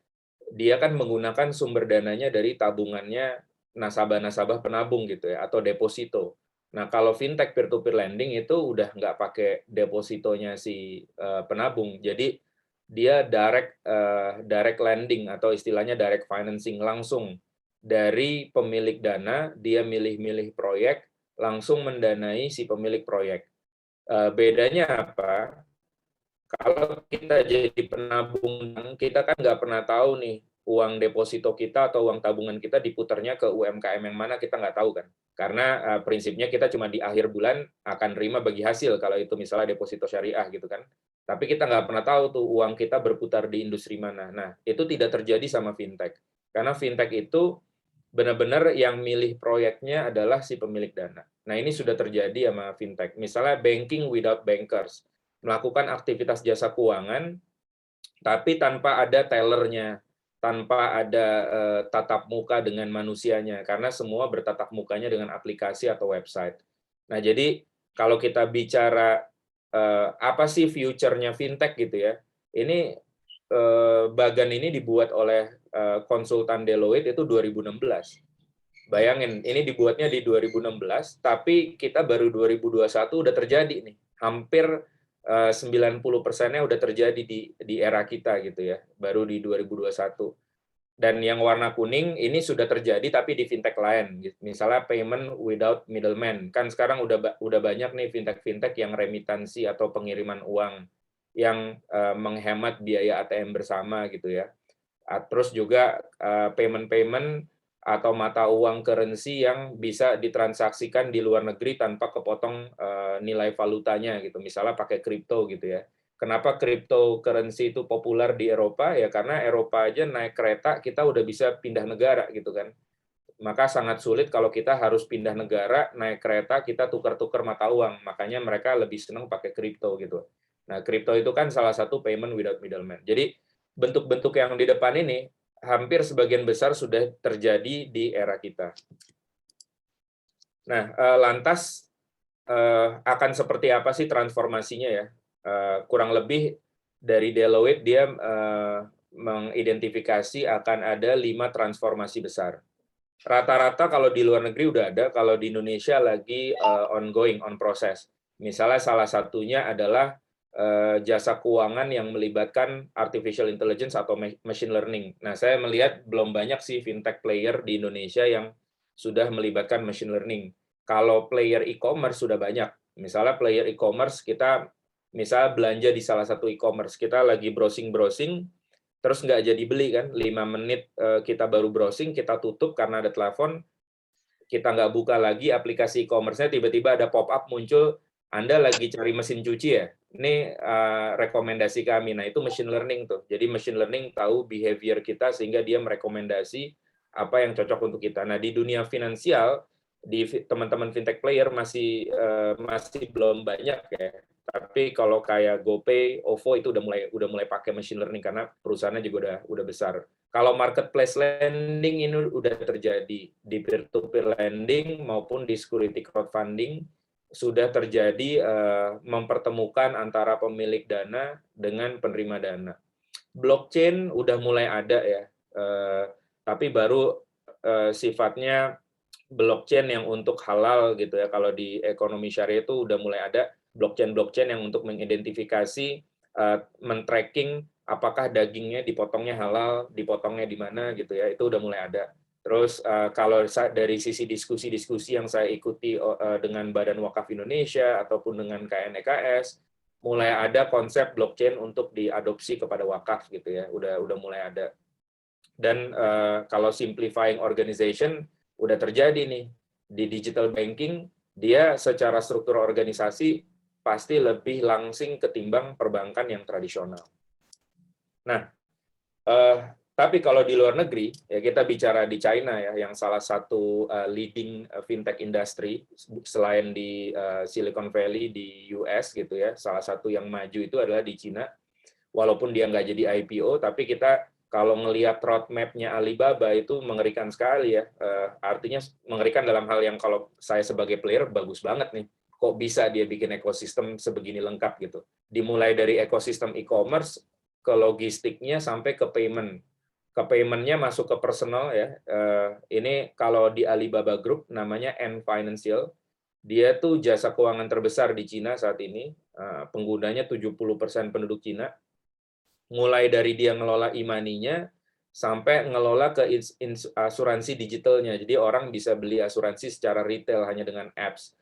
[SPEAKER 6] dia kan menggunakan sumber dananya dari tabungannya nasabah-nasabah penabung gitu ya, atau deposito. Nah, kalau fintech peer-to-peer lending itu udah nggak pakai depositonya si penabung, jadi dia direct lending atau istilahnya direct financing, langsung dari pemilik dana, dia milih-milih proyek, langsung mendanai si pemilik proyek. Bedanya apa? Kalau kita jadi penabung, kita kan nggak pernah tahu nih uang deposito kita atau uang tabungan kita diputarnya ke UMKM yang mana, kita nggak tahu kan. Karena prinsipnya kita cuma di akhir bulan akan terima bagi hasil kalau itu misalnya deposito syariah gitu kan. Tapi kita nggak pernah tahu tuh uang kita berputar di industri mana. Nah, itu tidak terjadi sama fintech. Karena fintech itu benar-benar yang milih proyeknya adalah si pemilik dana. Nah, ini sudah terjadi sama fintech. Misalnya banking without bankers, melakukan aktivitas jasa keuangan, tapi tanpa ada tellernya, tanpa ada tatap muka dengan manusianya, karena semua bertatap mukanya dengan aplikasi atau website. Nah, jadi kalau kita bicara apa sih future-nya fintech gitu ya, ini bagan ini dibuat oleh konsultan Deloitte itu 2016. Bayangin, ini dibuatnya di 2016, tapi kita baru 2021 udah terjadi nih. Hampir 90%-nya udah terjadi di era kita gitu ya, baru di 2021. Dan yang warna kuning ini sudah terjadi tapi di fintech lain, misalnya payment without middleman. Kan sekarang udah banyak nih fintech yang remitansi atau pengiriman uang yang menghemat biaya ATM bersama gitu ya. Terus juga payment atau mata uang currency yang bisa ditransaksikan di luar negeri tanpa kepotong nilai valutanya gitu. Misalnya pakai kripto gitu ya. Kenapa cryptocurrency itu populer di Eropa? Ya karena Eropa aja naik kereta kita udah bisa pindah negara gitu kan. Maka sangat sulit kalau kita harus pindah negara, naik kereta, kita tukar-tukar mata uang. Makanya mereka lebih senang pakai kripto gitu. Nah, kripto itu kan salah satu payment without middleman. Jadi bentuk-bentuk yang di depan ini hampir sebagian besar sudah terjadi di era kita. Nah, lantas akan seperti apa sih transformasinya ya? Kurang lebih dari Deloitte dia mengidentifikasi akan ada 5 transformasi besar. Rata-rata kalau di luar negeri udah ada, kalau di Indonesia lagi on process. Misalnya salah satunya adalah jasa keuangan yang melibatkan artificial intelligence atau machine learning. Nah, saya melihat belum banyak sih fintech player di Indonesia yang sudah melibatkan machine learning. Kalau player e-commerce sudah banyak. Misalnya player e-commerce kita misal belanja di salah satu e-commerce, kita lagi browsing-browsing, terus nggak jadi beli kan, 5 menit kita baru browsing, kita tutup karena ada telepon, kita nggak buka lagi aplikasi e-commerce-nya, tiba-tiba ada pop-up muncul, Anda lagi cari mesin cuci ya, ini rekomendasi kami. Nah, itu machine learning tuh. Jadi machine learning tahu behavior kita sehingga dia merekomendasi apa yang cocok untuk kita. Nah, di dunia finansial, di teman-teman fintech player masih belum banyak ya. Tapi kalau kayak GoPay, OVO itu udah mulai pakai machine learning karena perusahaannya juga udah besar. Kalau marketplace lending ini udah terjadi di peer-to-peer lending maupun di security crowdfunding sudah terjadi mempertemukan antara pemilik dana dengan penerima dana. Blockchain udah mulai ada ya, tapi baru sifatnya blockchain yang untuk halal gitu ya. Kalau di ekonomi syariah itu udah mulai ada blockchain yang untuk mengidentifikasi, men-tracking apakah dagingnya dipotongnya halal, dipotongnya di mana gitu ya, itu udah mulai ada. Terus kalau dari sisi diskusi-diskusi yang saya ikuti dengan Badan Wakaf Indonesia ataupun dengan KNEKS, mulai ada konsep blockchain untuk diadopsi kepada wakaf gitu ya, udah mulai ada. Dan kalau simplifying organization udah terjadi nih di digital banking, dia secara struktur organisasi pasti lebih langsing ketimbang perbankan yang tradisional. Nah, tapi kalau di luar negeri, ya kita bicara di China ya, yang salah satu leading fintech industry selain di Silicon Valley di US gitu ya, salah satu yang maju itu adalah di Cina. Walaupun dia nggak jadi IPO, tapi kita kalau ngelihat roadmap-nya Alibaba itu mengerikan sekali ya. Artinya mengerikan dalam hal yang kalau saya sebagai player bagus banget nih. Kok bisa dia bikin ekosistem sebegini lengkap gitu. Dimulai dari ekosistem e-commerce, ke logistiknya sampai ke payment. Ke payment-nya masuk ke personal ya. Ini kalau di Alibaba Group namanya Ant Financial. Dia tuh jasa keuangan terbesar di Cina saat ini. Penggunanya 70% penduduk Cina. Mulai dari dia ngelola e-money-nya sampai ngelola ke asuransi digitalnya. Jadi orang bisa beli asuransi secara retail hanya dengan apps.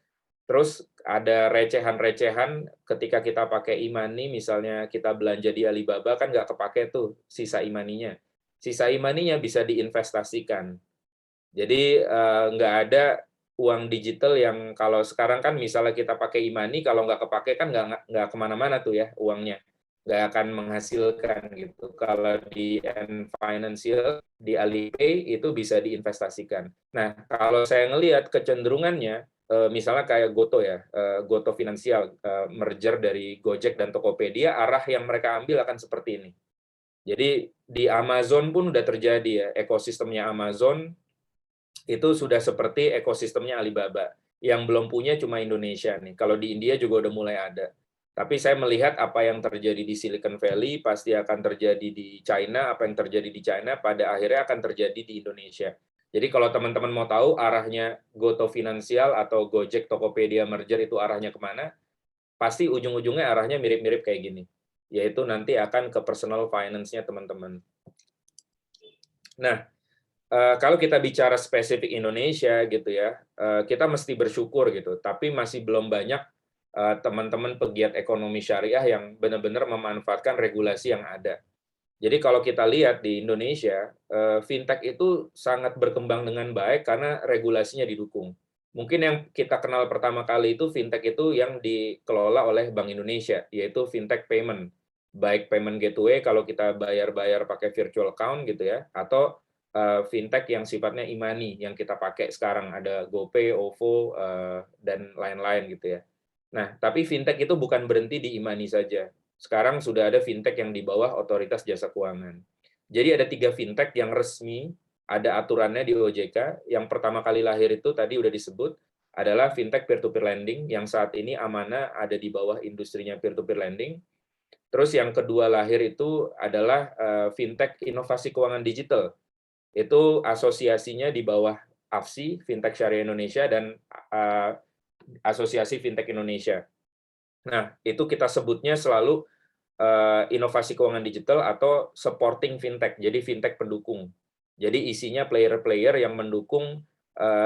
[SPEAKER 6] Terus ada recehan-recehan ketika kita pakai e-money, misalnya kita belanja di Alibaba kan nggak kepake tuh sisa e-money-nya. Sisa e-money-nya bisa diinvestasikan. Jadi nggak ada uang digital yang kalau sekarang kan misalnya kita pakai e-money, kalau nggak kepake kan nggak kemana-mana tuh ya uangnya. Nggak akan menghasilkan gitu. Kalau di Ant Financial, di Alipay itu bisa diinvestasikan. Nah, kalau saya ngelihat kecenderungannya, misalnya kayak Goto ya, Goto Finansial, merger dari Gojek dan Tokopedia, arah yang mereka ambil akan seperti ini. Jadi di Amazon pun udah terjadi ya, ekosistemnya Amazon itu sudah seperti ekosistemnya Alibaba. Yang belum punya cuma Indonesia nih. Kalau di India juga udah mulai ada. Tapi saya melihat apa yang terjadi di Silicon Valley pasti akan terjadi di China, apa yang terjadi di China pada akhirnya akan terjadi di Indonesia. Jadi kalau teman-teman mau tahu arahnya Goto Finansial atau Gojek Tokopedia merger itu arahnya kemana, pasti ujung-ujungnya arahnya mirip-mirip kayak gini, yaitu nanti akan ke personal finance-nya teman-teman. Nah, kalau kita bicara spesifik Indonesia gitu ya, kita mesti bersyukur gitu, tapi masih belum banyak teman-teman pegiat ekonomi syariah yang benar-benar memanfaatkan regulasi yang ada. Jadi kalau kita lihat di Indonesia, fintech itu sangat berkembang dengan baik karena regulasinya didukung. Mungkin yang kita kenal pertama kali itu fintech itu yang dikelola oleh Bank Indonesia, yaitu fintech payment. Baik payment gateway kalau kita bayar-bayar pakai virtual account gitu ya, atau fintech yang sifatnya e-money yang kita pakai sekarang, ada GoPay, OVO, dan lain-lain gitu ya. Nah, tapi fintech itu bukan berhenti di e-money saja. Sekarang sudah ada fintech yang di bawah otoritas jasa keuangan. Jadi ada 3 fintech yang resmi, ada aturannya di OJK. Yang pertama kali lahir itu tadi udah disebut, adalah fintech peer-to-peer lending, yang saat ini amanah ada di bawah industrinya peer-to-peer lending. Terus yang kedua lahir itu adalah fintech inovasi keuangan digital. Itu asosiasinya di bawah AFSI, Fintech Syariah Indonesia, dan Asosiasi Fintech Indonesia. Nah, itu kita sebutnya selalu inovasi keuangan digital atau supporting fintech, jadi fintech pendukung. Jadi isinya player-player yang mendukung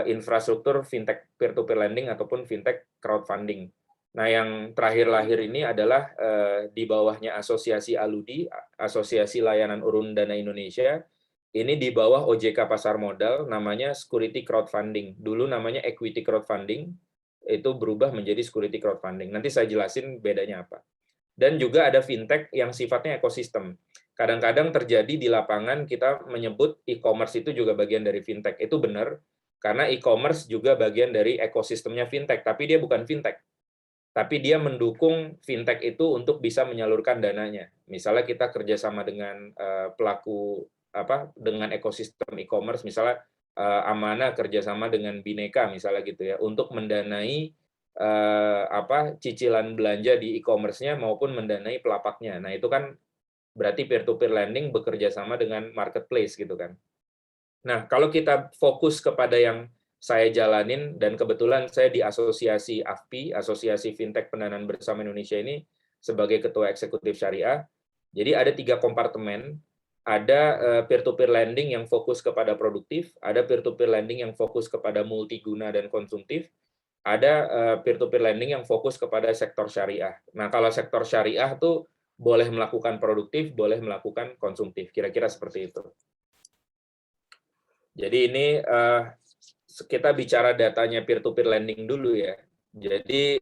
[SPEAKER 6] infrastruktur fintech peer-to-peer lending ataupun fintech crowdfunding. Nah, yang terakhir lahir ini adalah di bawahnya Asosiasi Aludi, Asosiasi Layanan Urun Dana Indonesia. Ini di bawah OJK Pasar Modal, namanya Security Crowdfunding. Dulu namanya Equity Crowdfunding, itu berubah menjadi security crowdfunding. Nanti saya jelasin bedanya apa. Dan juga ada fintech yang sifatnya ekosistem. Kadang-kadang terjadi di lapangan kita menyebut e-commerce itu juga bagian dari fintech. Itu benar, karena e-commerce juga bagian dari ekosistemnya fintech, tapi dia bukan fintech. Tapi dia mendukung fintech itu untuk bisa menyalurkan dananya. Misalnya kita kerjasama dengan pelaku dengan ekosistem e-commerce, misalnya Amanah kerjasama dengan Bineka misalnya gitu ya, untuk mendanai cicilan belanja di e-commerce-nya maupun mendanai pelapaknya. Nah, itu kan berarti peer-to-peer lending bekerja sama dengan marketplace gitu kan. Nah, kalau kita fokus kepada yang saya jalanin, dan kebetulan saya di Asosiasi AFPI, Asosiasi Fintech Pendanaan Bersama Indonesia ini, sebagai Ketua Eksekutif Syariah. Jadi ada 3 kompartemen. Ada peer-to-peer lending yang fokus kepada produktif, ada peer-to-peer lending yang fokus kepada multiguna dan konsumtif, ada peer-to-peer lending yang fokus kepada sektor syariah. Nah, kalau sektor syariah tuh boleh melakukan produktif, boleh melakukan konsumtif. Kira-kira seperti itu. Jadi ini kita bicara datanya peer-to-peer lending dulu ya. Jadi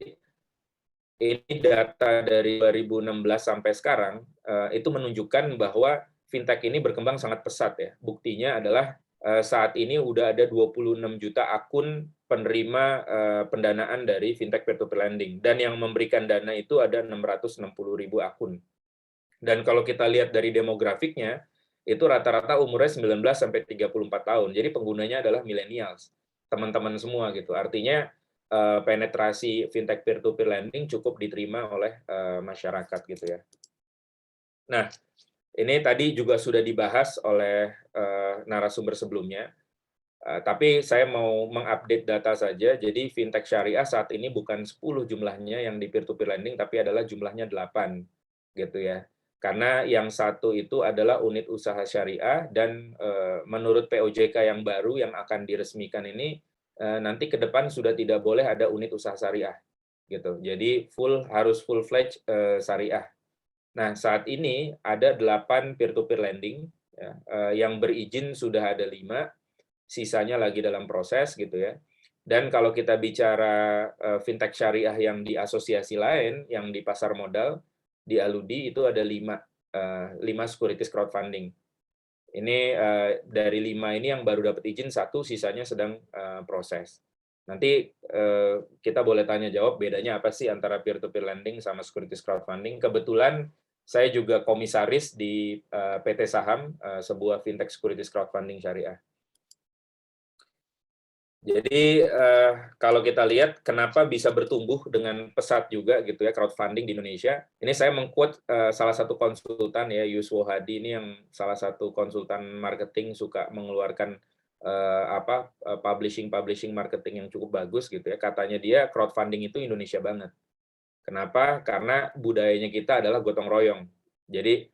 [SPEAKER 6] ini data dari 2016 sampai sekarang, itu menunjukkan bahwa fintech ini berkembang sangat pesat ya. Buktinya adalah saat ini udah ada 26 juta akun penerima pendanaan dari fintech peer-to-peer lending. Dan yang memberikan dana itu ada 660.000 akun. Dan kalau kita lihat dari demografiknya, itu rata-rata umurnya 19 sampai 34 tahun. Jadi penggunanya adalah millennials, teman-teman semua gitu. Artinya penetrasi fintech peer-to-peer lending cukup diterima oleh masyarakat gitu ya. Nah, ini tadi juga sudah dibahas oleh narasumber sebelumnya. Tapi saya mau mengupdate data saja. Jadi fintech syariah saat ini bukan 10 jumlahnya yang di peer-to-peer lending, tapi adalah jumlahnya 8 gitu ya. Karena yang satu itu adalah unit usaha syariah, dan menurut POJK yang baru yang akan diresmikan ini, nanti ke depan sudah tidak boleh ada unit usaha syariah gitu. Jadi harus full fledged syariah. Nah, saat ini ada 8 peer-to-peer lending ya, yang berizin sudah ada 5, sisanya lagi dalam proses gitu ya. Dan kalau kita bicara fintech syariah yang di asosiasi lain, yang di pasar modal, di Aludi itu ada 5 securities crowdfunding. Ini dari 5 ini yang baru dapat izin 1, sisanya sedang proses. Nanti kita boleh tanya jawab bedanya apa sih antara peer-to-peer lending sama securities crowdfunding. Kebetulan saya juga komisaris di PT Saham, sebuah fintech securities crowdfunding syariah. Jadi kalau kita lihat kenapa bisa bertumbuh dengan pesat juga gitu ya crowdfunding di Indonesia. Ini saya meng-quote salah satu konsultan ya, Yuswo Hadi, ini yang salah satu konsultan marketing, suka mengeluarkan publishing marketing yang cukup bagus gitu ya. Katanya dia crowdfunding itu Indonesia banget. Kenapa? Karena budayanya kita adalah gotong royong. Jadi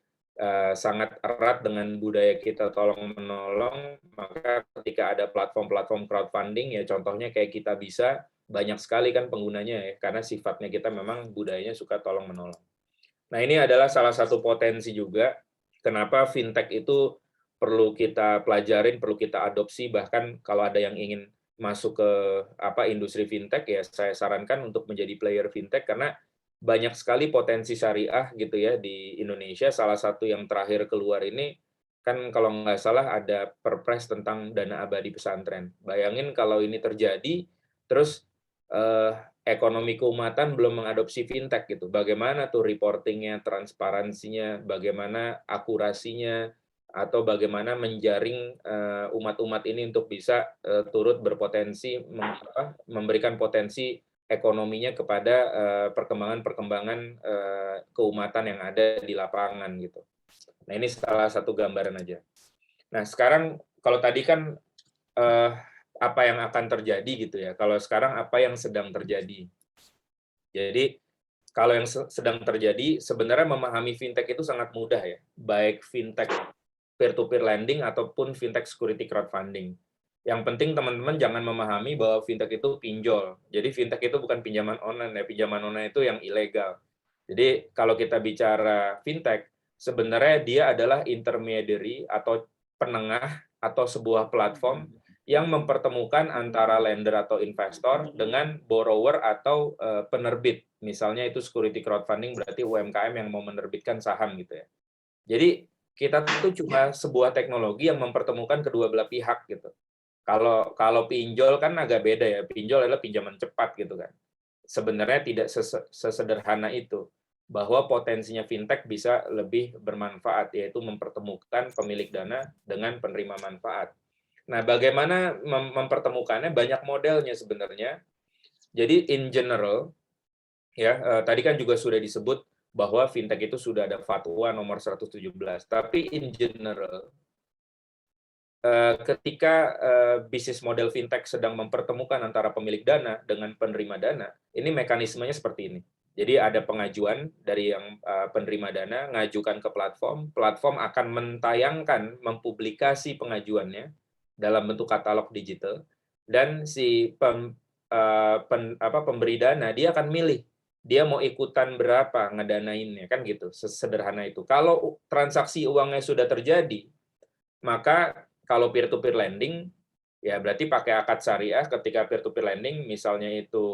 [SPEAKER 6] sangat erat dengan budaya kita tolong menolong. Maka ketika ada platform-platform crowdfunding, ya contohnya kayak Kita Bisa, banyak sekali kan penggunanya ya, karena sifatnya kita memang budayanya suka tolong menolong. Nah, ini adalah salah satu potensi juga kenapa fintech itu perlu kita pelajarin, perlu kita adopsi. Bahkan kalau ada yang ingin masuk ke industri fintech, ya saya sarankan untuk menjadi player fintech, karena banyak sekali potensi syariah gitu ya di Indonesia. Salah satu yang terakhir keluar ini kan kalau nggak salah ada perpres tentang dana abadi pesantren. Bayangin kalau ini terjadi, terus ekonomi keumatan belum mengadopsi fintech gitu. Bagaimana tuh reportingnya, transparansinya, bagaimana akurasinya, atau bagaimana menjaring umat-umat ini untuk bisa turut berpotensi memberikan potensi ekonominya kepada perkembangan-perkembangan keumatan yang ada di lapangan gitu. Nah, ini salah satu gambaran aja. Nah, sekarang kalau tadi kan apa yang akan terjadi gitu ya. Kalau sekarang apa yang sedang terjadi. Jadi kalau yang sedang terjadi, sebenarnya memahami fintech itu sangat mudah ya. Baik fintech peer-to-peer lending ataupun fintech security crowdfunding. Yang penting teman-teman jangan memahami bahwa fintech itu pinjol. Jadi fintech itu bukan pinjaman online ya. Pinjaman online itu yang ilegal. Jadi kalau kita bicara fintech, sebenarnya dia adalah intermediary atau penengah atau sebuah platform yang mempertemukan antara lender atau investor dengan borrower atau penerbit. Misalnya itu security crowdfunding, berarti UMKM yang mau menerbitkan saham gitu ya. Jadi kita tuh cuma sebuah teknologi yang mempertemukan kedua belah pihak gitu. Kalau pinjol kan agak beda ya. Pinjol adalah pinjaman cepat gitu kan. Sebenarnya tidak sesederhana itu. Bahwa potensinya fintech bisa lebih bermanfaat, yaitu mempertemukan pemilik dana dengan penerima manfaat. Nah, bagaimana mempertemukannya? Banyak modelnya sebenarnya. Jadi in general, ya tadi kan juga sudah disebut bahwa fintech itu sudah ada fatwa nomor 117. Tapi in general, ketika bisnis model fintech sedang mempertemukan antara pemilik dana dengan penerima dana, ini mekanismenya seperti ini. Jadi ada pengajuan dari yang penerima dana, ngajukan ke platform, platform akan mentayangkan, mempublikasi pengajuannya dalam bentuk katalog digital, dan si pemberi dana dia akan milih dia mau ikutan berapa ngedanainnya, kan gitu, sesederhana itu. Kalau transaksi uangnya sudah terjadi, maka kalau peer-to-peer lending, ya berarti pakai akad syariah. Ketika peer-to-peer lending, misalnya itu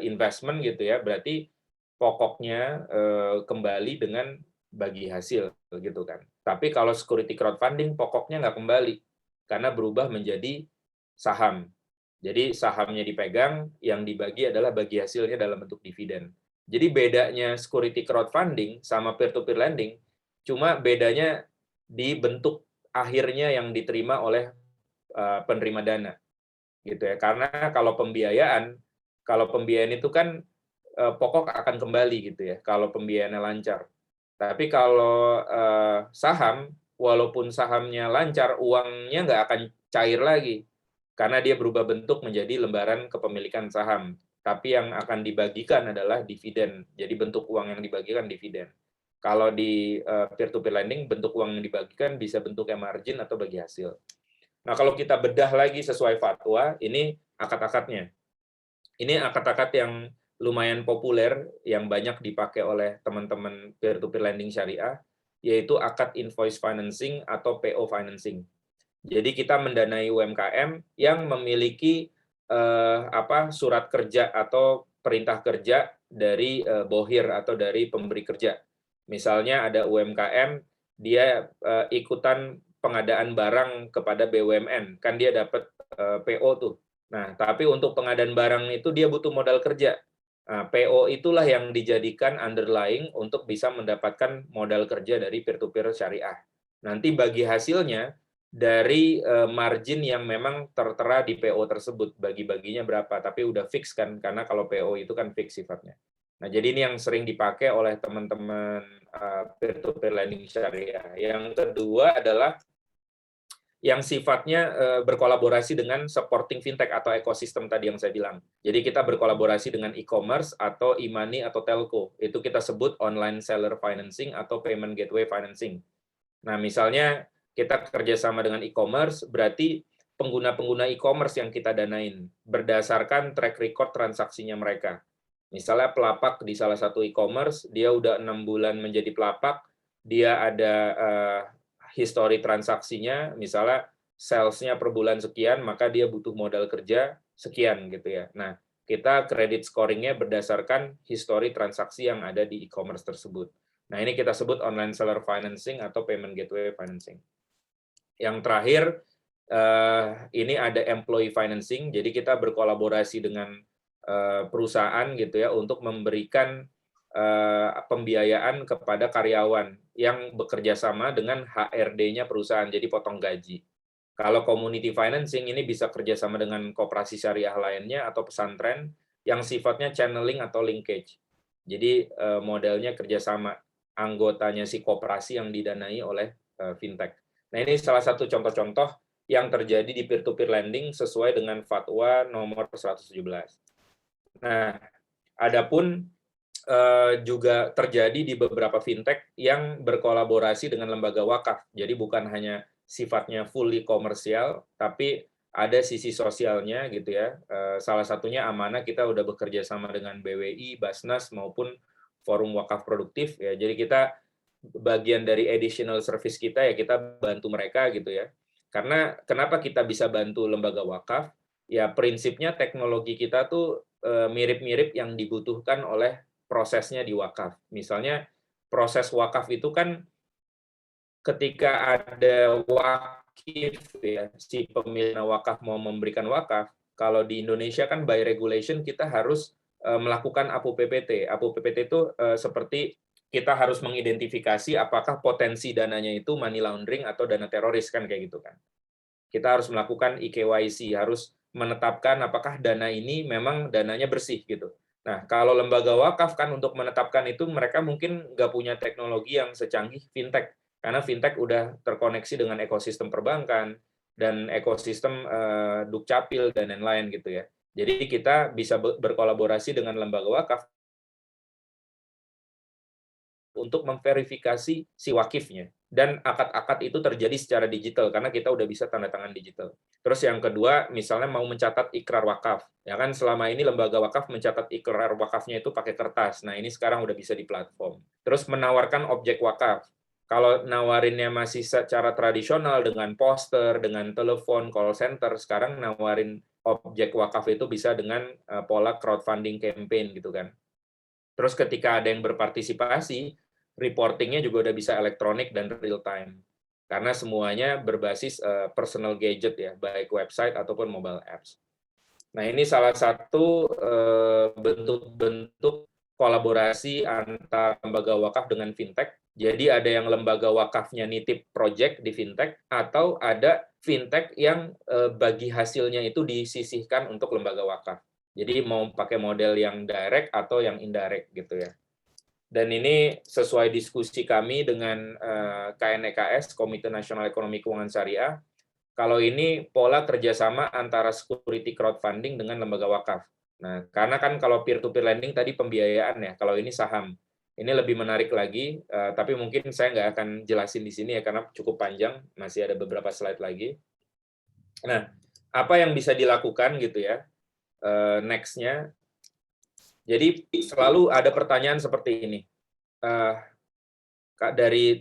[SPEAKER 6] investment gitu ya, berarti pokoknya kembali dengan bagi hasil gitu kan. Tapi kalau security crowdfunding, pokoknya nggak kembali, karena berubah menjadi saham. Jadi sahamnya dipegang, yang dibagi adalah bagi hasilnya dalam bentuk dividen. Jadi bedanya security crowdfunding sama peer-to-peer lending, cuma bedanya di bentuk akhirnya yang diterima oleh penerima dana. Gitu ya. Karena kalau pembiayaan itu kan pokok akan kembali gitu ya, kalau pembiayaannya lancar. Tapi kalau saham, walaupun sahamnya lancar, uangnya nggak akan cair lagi, karena dia berubah bentuk menjadi lembaran kepemilikan saham. Tapi yang akan dibagikan adalah dividen. Jadi bentuk uang yang dibagikan dividen. Kalau di peer-to-peer lending, bentuk uang yang dibagikan bisa bentuknya margin atau bagi hasil. Nah, kalau kita bedah lagi sesuai fatwa, ini akad-akadnya. Ini akad-akad yang lumayan populer, yang banyak dipakai oleh teman-teman peer-to-peer lending syariah, yaitu akad invoice financing atau PO financing. Jadi kita mendanai UMKM yang memiliki surat kerja atau perintah kerja dari bohir atau dari pemberi kerja. Misalnya ada UMKM, dia ikutan pengadaan barang kepada BUMN, kan dia dapat PO tuh. Nah, tapi untuk pengadaan barang itu dia butuh modal kerja. Nah, PO itulah yang dijadikan underlying untuk bisa mendapatkan modal kerja dari peer-to-peer syariah. Nanti bagi hasilnya dari margin yang memang tertera di PO tersebut, bagi-baginya berapa, tapi udah fix kan, karena kalau PO itu kan fix sifatnya. Nah, jadi ini yang sering dipakai oleh teman-teman peer-to-peer lending syariah. Yang kedua adalah yang sifatnya berkolaborasi dengan supporting fintech atau ekosistem tadi yang saya bilang. Jadi kita berkolaborasi dengan e-commerce atau e-money atau telco. Itu kita sebut online seller financing atau payment gateway financing. Nah, misalnya kita kerjasama dengan e-commerce, berarti pengguna-pengguna e-commerce yang kita danain berdasarkan track record transaksinya mereka. Misalnya pelapak di salah satu e-commerce, dia udah 6 bulan menjadi pelapak, dia ada history transaksinya, misalnya sales-nya per bulan sekian, maka dia butuh modal kerja sekian gitu ya. Nah, kita credit scoring-nya berdasarkan history transaksi yang ada di e-commerce tersebut. Nah, ini kita sebut online seller financing atau payment gateway financing. Yang terakhir, ini ada employee financing, jadi kita berkolaborasi dengan perusahaan gitu ya untuk memberikan pembiayaan kepada karyawan yang bekerja sama dengan HRD-nya perusahaan, jadi potong gaji. Kalau community financing ini bisa kerjasama dengan koperasi syariah lainnya atau pesantren yang sifatnya channeling atau linkage. Jadi modelnya kerjasama anggotanya si koperasi yang didanai oleh fintech. Nah, ini salah satu contoh-contoh yang terjadi di peer-to-peer lending sesuai dengan Fatwa nomor 117. Nah, adapun juga terjadi di beberapa fintech yang berkolaborasi dengan lembaga wakaf. Jadi bukan hanya sifatnya fully komersial, tapi ada sisi sosialnya gitu ya. Salah satunya Amanah, kita udah bekerja sama dengan BWI, Basnas maupun Forum Wakaf Produktif ya. Jadi kita bagian dari additional service kita ya, kita bantu mereka gitu ya. Karena kenapa kita bisa bantu lembaga wakaf? Ya prinsipnya teknologi kita tuh mirip-mirip yang dibutuhkan oleh prosesnya di wakaf. Misalnya proses wakaf itu kan ketika ada wakif ya, si pemilik wakaf mau memberikan wakaf, kalau di Indonesia kan by regulation kita harus melakukan APO PPT. APO PPT itu seperti kita harus mengidentifikasi apakah potensi dananya itu money laundering atau dana teroris kan kayak gitu kan. Kita harus melakukan IKYC, harus menetapkan apakah dana ini memang dananya bersih gitu. Nah, kalau lembaga wakaf kan untuk menetapkan itu mereka mungkin nggak punya teknologi yang secanggih fintech, karena fintech udah terkoneksi dengan ekosistem perbankan dan ekosistem dukcapil dan lain-lain gitu ya. Jadi kita bisa berkolaborasi dengan lembaga wakaf untuk memverifikasi si wakifnya. Dan akad-akad itu terjadi secara digital karena kita udah bisa tanda tangan digital. Terus yang kedua, misalnya mau mencatat ikrar wakaf. Ya kan selama ini lembaga wakaf mencatat ikrar wakafnya itu pakai kertas. Nah, ini sekarang udah bisa di platform. Terus menawarkan objek wakaf. Kalau nawarinnya masih secara tradisional dengan poster, dengan telepon, call center, sekarang nawarin objek wakaf itu bisa dengan pola crowdfunding campaign gitu kan. Terus ketika ada yang berpartisipasi, reportingnya juga udah bisa elektronik dan real time. Karena semuanya berbasis personal gadget ya, baik website ataupun mobile apps. Nah, ini salah satu bentuk-bentuk kolaborasi antara lembaga wakaf dengan fintech. Jadi ada yang lembaga wakafnya nitip project di fintech, atau ada fintech yang bagi hasilnya itu disisihkan untuk lembaga wakaf. Jadi mau pakai model yang direct atau yang indirect gitu ya. Dan ini sesuai diskusi kami dengan KNEKS, Komite Nasional Ekonomi Keuangan Syariah, kalau ini pola kerjasama antara security crowdfunding dengan lembaga wakaf. Nah, karena kan kalau peer-to-peer lending tadi pembiayaan ya, kalau ini saham. Ini lebih menarik lagi, tapi mungkin saya nggak akan jelasin di sini ya, karena cukup panjang, masih ada beberapa slide lagi. Nah, apa yang bisa dilakukan gitu ya? Next-nya, jadi selalu ada pertanyaan seperti ini,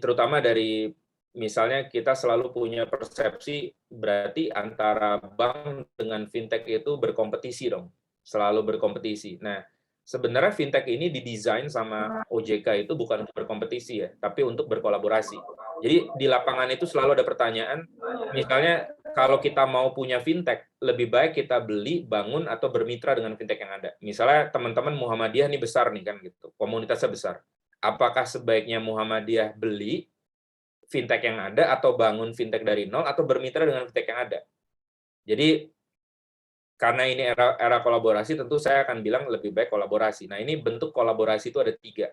[SPEAKER 6] terutama dari misalnya kita selalu punya persepsi berarti antara bank dengan fintech itu berkompetisi dong, selalu berkompetisi. Nah, sebenarnya fintech ini didesain sama OJK itu bukan untuk berkompetisi ya, tapi untuk berkolaborasi. Jadi di lapangan itu selalu ada pertanyaan, misalnya kalau kita mau punya fintech, lebih baik kita beli, bangun, atau bermitra dengan fintech yang ada. Misalnya teman-teman Muhammadiyah ini besar nih kan gitu, komunitasnya besar. Apakah sebaiknya Muhammadiyah beli fintech yang ada atau bangun fintech dari nol atau bermitra dengan fintech yang ada? Jadi karena ini era kolaborasi, tentu saya akan bilang lebih baik kolaborasi. Nah, ini bentuk kolaborasi itu ada 3.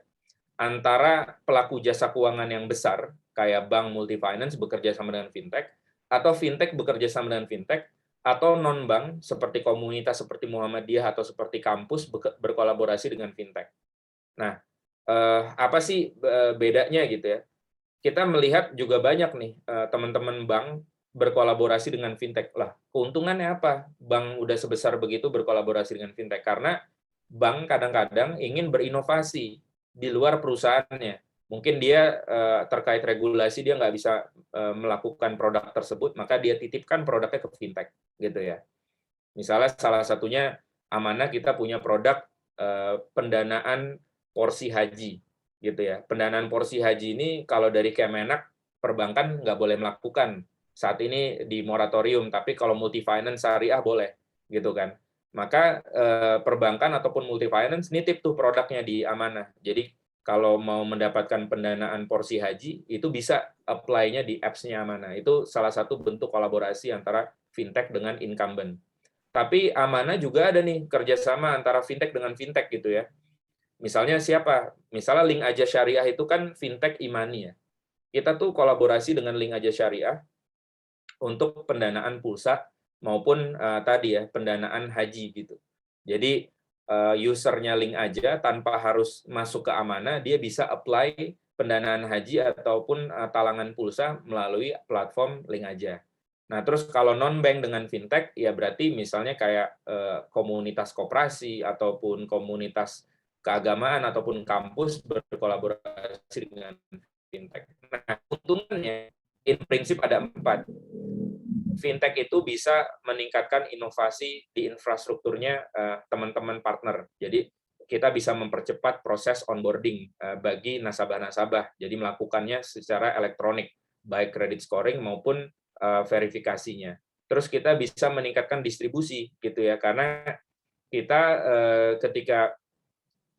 [SPEAKER 6] Antara pelaku jasa keuangan yang besar, kayak bank multi finance bekerja sama dengan fintech, atau fintech bekerja sama dengan fintech, atau non-bank seperti komunitas seperti Muhammadiyah atau seperti kampus berkolaborasi dengan fintech. Nah, apa sih bedanya gitu ya? Kita melihat juga banyak nih teman-teman bank berkolaborasi dengan fintech. Lah, keuntungannya apa? Bank udah sebesar begitu berkolaborasi dengan fintech karena bank kadang-kadang ingin berinovasi di luar perusahaannya. Mungkin dia terkait regulasi dia nggak bisa melakukan produk tersebut, maka dia titipkan produknya ke fintech, gitu ya. Misalnya salah satunya Amanah kita punya produk pendanaan porsi haji, gitu ya. Pendanaan porsi haji ini kalau dari Kemenak perbankan nggak boleh melakukan saat ini di moratorium, tapi kalau multi finance syariah boleh, gitu kan. Maka perbankan ataupun multi finance nitip tuh produknya di Amanah. Jadi kalau mau mendapatkan pendanaan porsi haji itu bisa apply-nya di apps-nya Amanah. Itu salah satu bentuk kolaborasi antara fintech dengan incumbent. Tapi Amanah juga ada nih kerjasama antara fintech dengan fintech gitu ya. Misalnya siapa? Misalnya Link Aja Syariah itu kan fintech Imani ya. Kita tuh kolaborasi dengan Link Aja Syariah untuk pendanaan pulsa maupun tadi ya pendanaan haji gitu. Jadi usernya Link Aja tanpa harus masuk ke Amanah, dia bisa apply pendanaan haji ataupun talangan pulsa melalui platform Link Aja. Nah, terus kalau non-bank dengan fintech, ya berarti misalnya kayak komunitas koperasi ataupun komunitas keagamaan ataupun kampus berkolaborasi dengan fintech. Nah, untungnya in prinsip ada 4. Fintech itu bisa meningkatkan inovasi di infrastrukturnya teman-teman partner. Jadi kita bisa mempercepat proses onboarding bagi nasabah-nasabah. Jadi melakukannya secara elektronik, baik credit scoring maupun verifikasinya. Terus kita bisa meningkatkan distribusi gitu ya, karena kita ketika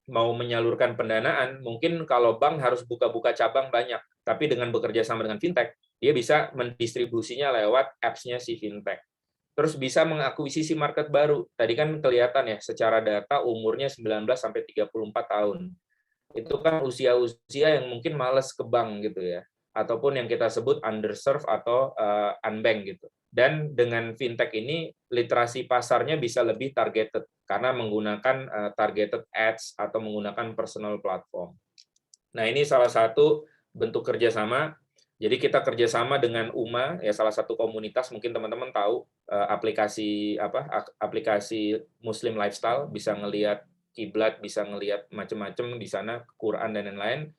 [SPEAKER 6] mau menyalurkan pendanaan, mungkin kalau bank harus buka-buka cabang banyak, tapi dengan bekerja sama dengan fintech, dia bisa mendistribusinya lewat apps-nya si fintech. Terus bisa mengakuisisi market baru. Tadi kan kelihatan ya, secara data umurnya 19 sampai 34 tahun. Itu kan usia-usia yang mungkin males ke bank gitu ya, ataupun yang kita sebut underserved atau unbanked gitu. Dan dengan fintech ini literasi pasarnya bisa lebih targeted karena menggunakan targeted ads atau menggunakan personal platform. Nah, ini salah satu bentuk kerjasama. Jadi kita kerjasama dengan UMA, ya salah satu komunitas, mungkin teman-teman tahu aplikasi Muslim Lifestyle, bisa ngelihat kiblat, bisa ngelihat macam-macam di sana, Quran dan lain-lain.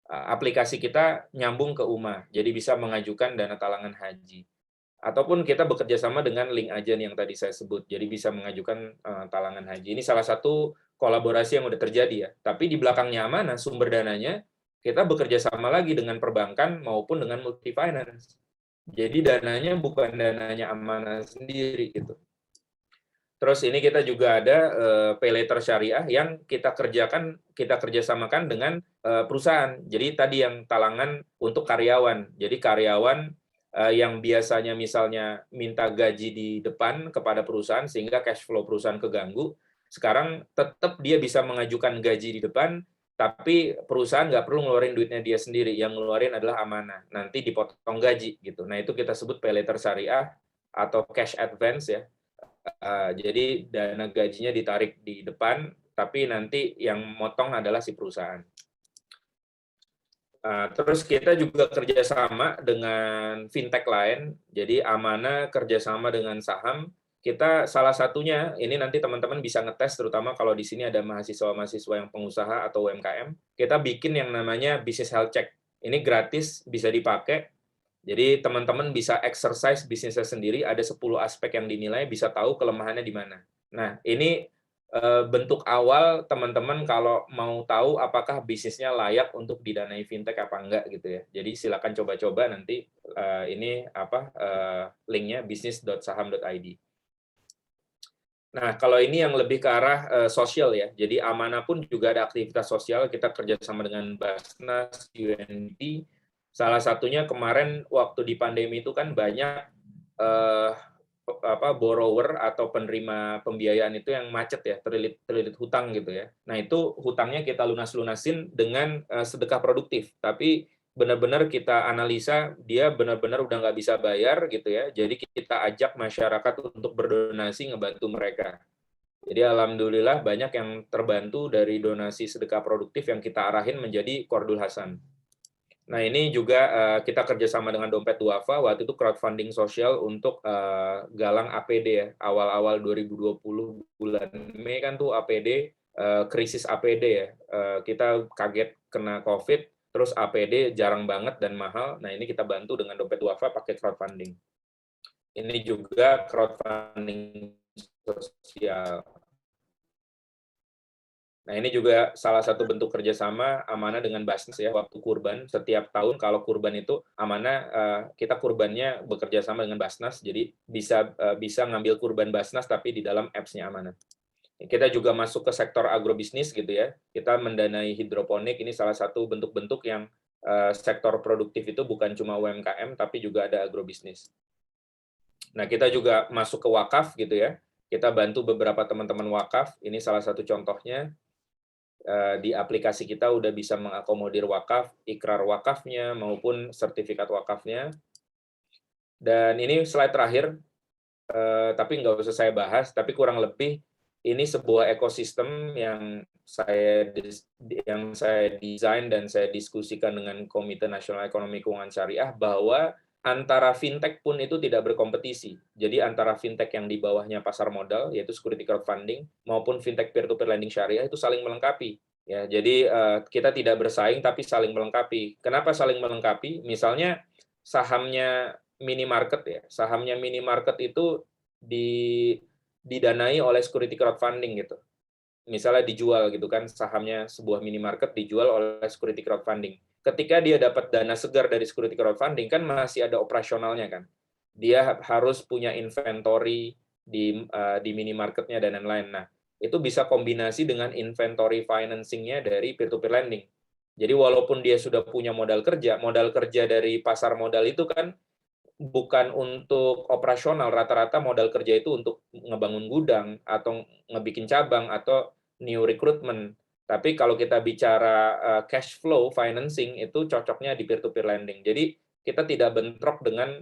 [SPEAKER 6] Aplikasi kita nyambung ke UMA, jadi bisa mengajukan dana talangan haji. Ataupun kita bekerja sama dengan Link Aja yang tadi saya sebut, jadi bisa mengajukan talangan haji. Ini salah satu kolaborasi yang udah terjadi ya. Tapi di belakangnya Amanah, sumber dananya, kita bekerja sama lagi dengan perbankan maupun dengan multi finance. Jadi dananya bukan dananya Amanah sendiri gitu. Terus ini kita juga ada pay later syariah yang kita kerjasamakan dengan perusahaan. Jadi tadi yang talangan untuk karyawan. Jadi karyawan yang biasanya misalnya minta gaji di depan kepada perusahaan sehingga cash flow perusahaan keganggu, sekarang tetap dia bisa mengajukan gaji di depan, tapi perusahaan nggak perlu ngeluarin duitnya dia sendiri, yang ngeluarin adalah Amanah. Nanti dipotong gaji gitu. Nah itu kita sebut pay later syariah atau cash advance ya. Jadi dana gajinya ditarik di depan, tapi nanti yang motong adalah si perusahaan. Terus kita juga kerjasama dengan fintech lain, jadi Amanah kerjasama dengan Saham. Kita salah satunya, ini nanti teman-teman bisa ngetes, terutama kalau di sini ada mahasiswa-mahasiswa yang pengusaha atau UMKM, kita bikin yang namanya Business Health Check. Ini gratis, bisa dipakai. Jadi teman-teman bisa exercise bisnisnya sendiri, ada 10 aspek yang dinilai, bisa tahu kelemahannya di mana. Nah, ini bentuk awal teman-teman kalau mau tahu apakah bisnisnya layak untuk didanai fintech apa enggak gitu ya. Jadi silakan coba-coba nanti ini linknya bisnis.saham.id. Nah, kalau ini yang lebih ke arah sosial ya. Jadi Amanah pun juga ada aktivitas sosial, kita kerjasama dengan Basnas, UNDP. Salah satunya kemarin waktu di pandemi itu kan banyak borrower atau penerima pembiayaan itu yang macet ya, terlilit hutang gitu ya. Nah, itu hutangnya kita lunasin dengan sedekah produktif, tapi benar-benar kita analisa dia benar-benar udah nggak bisa bayar gitu ya. Jadi kita ajak masyarakat untuk berdonasi ngebantu mereka. Jadi alhamdulillah banyak yang terbantu dari donasi sedekah produktif yang kita arahin menjadi Qardul Hasan. Nah ini juga kita kerjasama dengan Dompet Duafa, waktu itu crowdfunding sosial untuk galang APD ya. Awal-awal 2020 bulan Mei kan tuh APD, krisis APD ya. Kita kaget kena COVID, terus APD jarang banget dan mahal. Nah ini kita bantu dengan Dompet Duafa pakai crowdfunding. Ini juga crowdfunding sosial. Nah, ini juga salah satu bentuk kerjasama Amanah dengan Basnas ya, waktu kurban. Setiap tahun kalau kurban itu Amanah, kita kurbannya bekerja sama dengan Basnas, jadi bisa ngambil kurban Basnas tapi di dalam apps-nya Amanah. Kita juga masuk ke sektor agrobisnis gitu ya, kita mendanai hidroponik, ini salah satu bentuk-bentuk yang sektor produktif itu bukan cuma UMKM, tapi juga ada agrobisnis. Nah, kita juga masuk ke wakaf gitu ya, kita bantu beberapa teman-teman wakaf, ini salah satu contohnya. Di aplikasi kita udah bisa mengakomodir wakaf, ikrar wakafnya maupun sertifikat wakafnya. Dan ini slide terakhir, tapi nggak usah saya bahas, tapi kurang lebih ini sebuah ekosistem yang saya desain dan saya diskusikan dengan Komite Nasional Ekonomi Keuangan Syariah bahwa antara fintech pun itu tidak berkompetisi. Jadi antara fintech yang di bawahnya pasar modal, yaitu security crowdfunding, maupun fintech peer-to-peer lending syariah itu saling melengkapi. Ya, jadi kita tidak bersaing tapi saling melengkapi. Kenapa saling melengkapi? Misalnya sahamnya minimarket ya, sahamnya minimarket itu didanai oleh security crowdfunding gitu. Misalnya dijual gitu kan, sahamnya sebuah minimarket dijual oleh security crowdfunding. Ketika dia dapat dana segar dari security crowdfunding, kan masih ada operasionalnya kan. Dia harus punya inventory di minimarketnya dan lain-lain. Nah, itu bisa kombinasi dengan inventory financing-nya dari peer-to-peer lending. Jadi walaupun dia sudah punya modal kerja dari pasar modal itu kan bukan untuk operasional, rata-rata modal kerja itu untuk ngebangun gudang, atau ngebikin cabang, atau new recruitment. Tapi kalau kita bicara cash flow financing, itu cocoknya di peer-to-peer lending. Jadi kita tidak bentrok dengan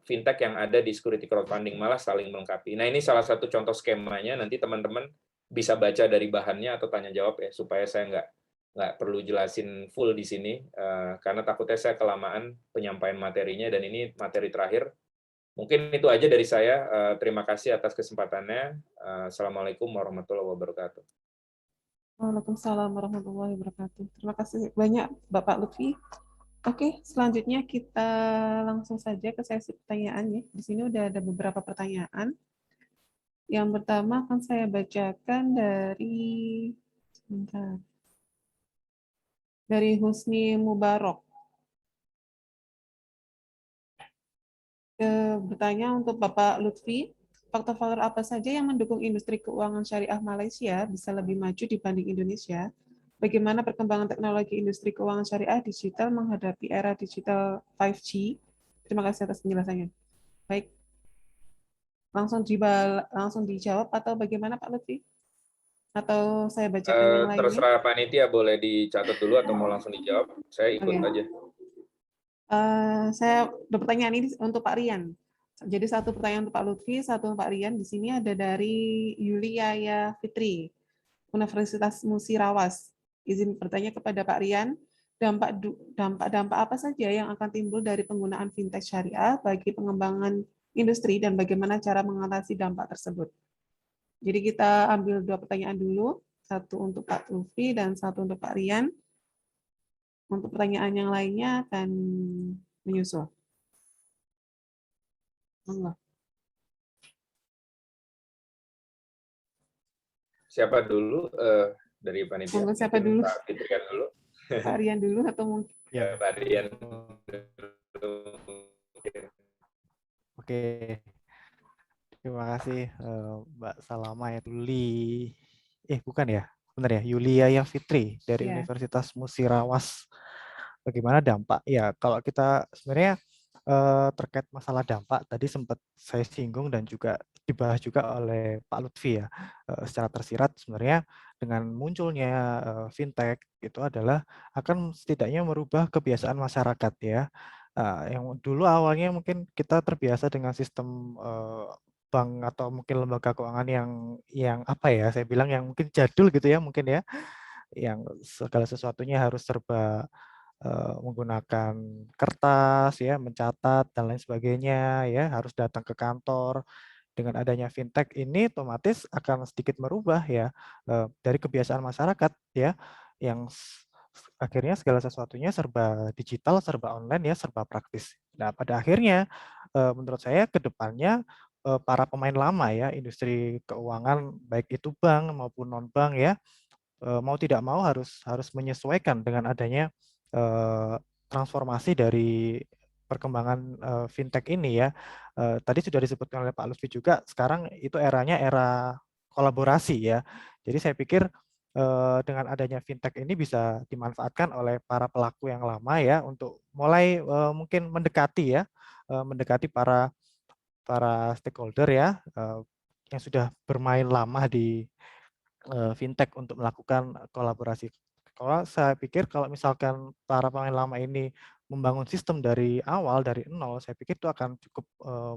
[SPEAKER 6] fintech yang ada di security crowdfunding, malah saling melengkapi. Nah ini salah satu contoh skemanya, nanti teman-teman bisa baca dari bahannya atau tanya jawab ya, supaya saya nggak perlu jelasin full di sini, karena takutnya saya kelamaan penyampaian materinya, dan ini materi terakhir. Mungkin itu aja dari saya. Terima kasih atas kesempatannya. Assalamualaikum warahmatullahi wabarakatuh.
[SPEAKER 3] Waalaikumsalam warahmatullahi wabarakatuh. Terima kasih banyak Bapak Lutfi. Oke, selanjutnya kita langsung saja ke sesi pertanyaan ya. Di sini udah ada beberapa pertanyaan. Yang pertama akan saya bacakan dari Husni Mubarok. Bertanya untuk Bapak Lutfi, faktor-faktor apa saja yang mendukung industri keuangan syariah Malaysia bisa lebih maju dibanding Indonesia? Bagaimana perkembangan teknologi industri keuangan syariah digital menghadapi era digital 5G? Terima kasih atas penjelasannya. Baik, langsung dijawab atau bagaimana Pak Lutfi? Atau saya bacakan yang lainnya?
[SPEAKER 6] Terserah panitia, boleh dicatat dulu atau mau langsung dijawab. Saya ikut aja.
[SPEAKER 3] Saya berpertanyaan ini untuk Pak Rian. Jadi satu pertanyaan untuk Pak Lutfi, satu untuk Pak Rian. Di sini ada dari Yuliaya Fitri, Universitas Musirawas. Izin bertanya kepada Pak Rian, dampak apa saja yang akan timbul dari penggunaan fintech syariah bagi pengembangan industri dan bagaimana cara mengatasi dampak tersebut. Jadi kita ambil dua pertanyaan dulu, satu untuk Pak Lutfi dan satu untuk Pak Rian. Untuk pertanyaan yang lainnya akan menyusul. Allah.
[SPEAKER 6] Siapa dulu dari panitia?
[SPEAKER 3] Siapa dulu?
[SPEAKER 6] Pak Fitrian dulu.
[SPEAKER 3] Pak Rian dulu atau mungkin?
[SPEAKER 6] Ya, Pak Rian.
[SPEAKER 4] Oke. Terima kasih Mbak Salama ya. Bukan ya? Benar ya, Yuliaya Fitri dari Universitas Musirawas. Bagaimana dampak? Ya, kalau kita sebenarnya terkait masalah dampak tadi sempat saya singgung dan juga dibahas juga oleh Pak Lutfi ya, secara tersirat sebenarnya dengan munculnya fintech itu adalah akan setidaknya merubah kebiasaan masyarakat ya. Yang dulu awalnya mungkin kita terbiasa dengan sistem bank atau mungkin lembaga keuangan yang apa ya, saya bilang yang mungkin jadul gitu ya mungkin ya, yang segala sesuatunya harus serba menggunakan kertas ya, mencatat dan lain sebagainya ya, harus datang ke kantor. Dengan adanya fintech ini otomatis akan sedikit merubah ya dari kebiasaan masyarakat ya, yang akhirnya segala sesuatunya serba digital, serba online ya, serba praktis. Nah, pada akhirnya menurut saya ke depannya para pemain lama ya, industri keuangan baik itu bank maupun non bank ya, mau tidak mau harus menyesuaikan dengan adanya transformasi dari perkembangan fintech ini ya. Tadi sudah disebutkan oleh Pak Lutfi juga, sekarang itu eranya era kolaborasi ya. Jadi saya pikir dengan adanya fintech ini bisa dimanfaatkan oleh para pelaku yang lama ya untuk mulai mungkin mendekati ya, mendekati para para stakeholder ya yang sudah bermain lama di fintech untuk melakukan kolaborasi. Kalau saya pikir kalau misalkan para pemain lama ini membangun sistem dari awal, dari nol, saya pikir itu akan cukup